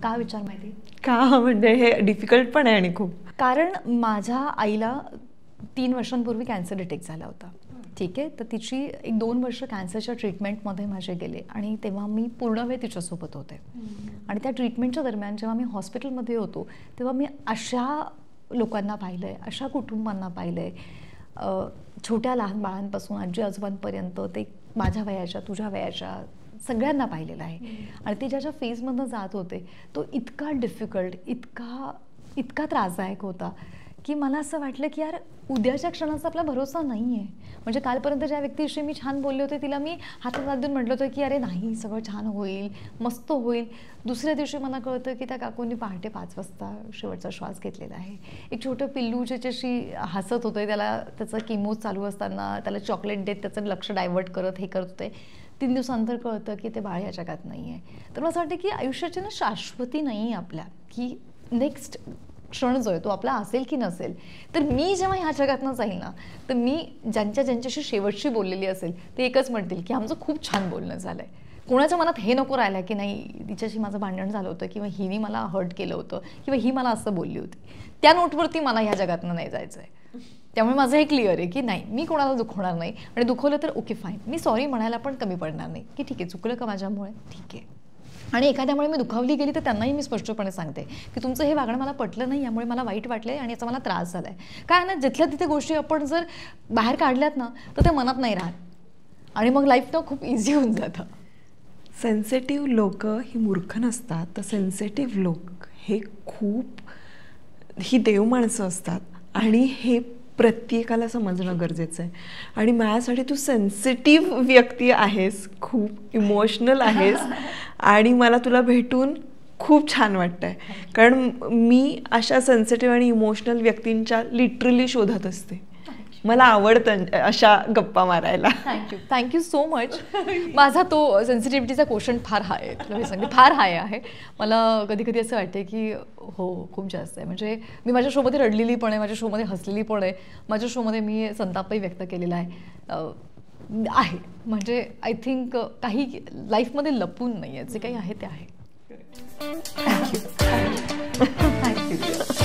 Speaker 1: का विचार माहिती
Speaker 2: का, म्हणजे हे डिफिकल्ट पण आहे आणि खूप.
Speaker 1: कारण माझ्या आईला 3 वर्षांपूर्वी कॅन्सर डिटेक्ट झाला होता ठीक आहे. तर तिची 1-2 वर्ष कॅन्सरच्या ट्रीटमेंटमध्ये माझे गेले आणि तेव्हा मी पूर्ण वेळ तिच्यासोबत होते. आणि त्या ट्रीटमेंटच्या दरम्यान जेव्हा मी हॉस्पिटलमध्ये होतो तेव्हा मी अशा लोकांना पाहिलं आहे, अशा कुटुंबांना पाहिलं आहे, छोट्या लहान बाळांपासून आजी आजोबांपर्यंत, ते माझ्या वयाच्या तुझ्या वयाच्या सगळ्यांना पाहिलेलं आहे. आणि ते ज्याच्या फेजमधनं जात होते तो इतका डिफिकल्ट, इतका त्रासदायक होता की मला असं वाटलं की यार उद्याच्या क्षणाचा आपला भरोसा नाही आहे. म्हणजे कालपर्यंत ज्या व्यक्तीशी मी छान बोलले होते तिला मी हातात हात देऊन म्हटलं होतं की अरे नाही, सगळं छान होईल, मस्त होईल. दुसऱ्या दिवशी मला कळतं की त्या काकूंनी पहाटे 5 वाजता शेवटचा श्वास घेतलेला आहे. एक छोटं पिल्लू ज्याच्याशी हसत होतं, त्याला त्याचं किमो चालू असताना त्याला चॉकलेट देत त्याचं लक्ष डायव्हर्ट करत हे करत होते. 3 दिवसानंतर कळतं की ते बाळ या जगात नाही आहे. तर मला असं वाटतं की आयुष्याची ना शाश्वती नाही आहे आपल्या, की नेक्स्ट क्षण जो आहे तो आपला असेल की नसेल. तर मी जेव्हा ह्या जगातनं जाईल ना, तर मी ज्यांच्याशी शेवटची बोललेली असेल ते एकच म्हणतील की आमचं खूप छान बोलणं झालं आहे. कोणाच्या मनात हे नको राहिलं की नाही तिच्याशी माझं भांडण झालं होतं किंवा हिने मला हर्ट केलं होतं किंवा ही मला असं बोलली होती. त्या नोटवरती मला ह्या जगातनं नाही जायचं आहे. त्यामुळे माझं हे क्लिअर आहे की नाही, मी कोणाला दुखवणार नाही. आणि दुखवलं तर ओके फाईन, मी सॉरी म्हणायला पण कमी पडणार नाही की ठीक आहे चुकलं का माझ्यामुळे, ठीक आहे. आणि एखाद्यामुळे मी दुखावली गेली तर त्यांनाही मी स्पष्टपणे सांगते की तुमचं हे वागणं मला पटलं नाही, यामुळे मला वाईट वाटलं आहे आणि याचा मला त्रास झाला आहे. काय ना, जिथल्या तिथे गोष्टी आपण जर बाहेर काढल्यात ना तर ते मनात नाही राहत आणि मग लाईफ ना खूप इझी होऊन जातं.
Speaker 2: सेन्सिटिव्ह लोक ही मूर्ख नसतात, तर सेन्सिटिव्ह लोक हे ही देव माणसं असतात आणि हे प्रत्येकाला समजणं गरजेचं आहे. आणि माझ्यासाठी तू सेन्सिटिव्ह व्यक्ती आहेस, खूप इमोशनल आहेस आणि मला तुला भेटून खूप छान वाटतं आहे. कारण मी अशा सेन्सिटिव्ह आणि इमोशनल व्यक्तींच्या लिटरली शोधात असते. मला आवडतं अशा गप्पा मारायला.
Speaker 1: Thank you so much. माझा तो सेन्सिटिव्हिटीचा क्वेश्चन फार हाय आहे, तुला मी सांगते, फार हाय आहे. मला कधी कधी असं वाटते की हो खूप जास्त आहे. म्हणजे मी माझ्या शोमध्ये रडलेली पण आहे, माझ्या शोमध्ये हसलेली पण आहे, माझ्या शोमध्ये मी संतापही व्यक्त केलेला आहे. म्हणजे आय थिंक काही लाईफमध्ये लपून नाही आहे, जे काही आहे ते आहे. थँक्यू.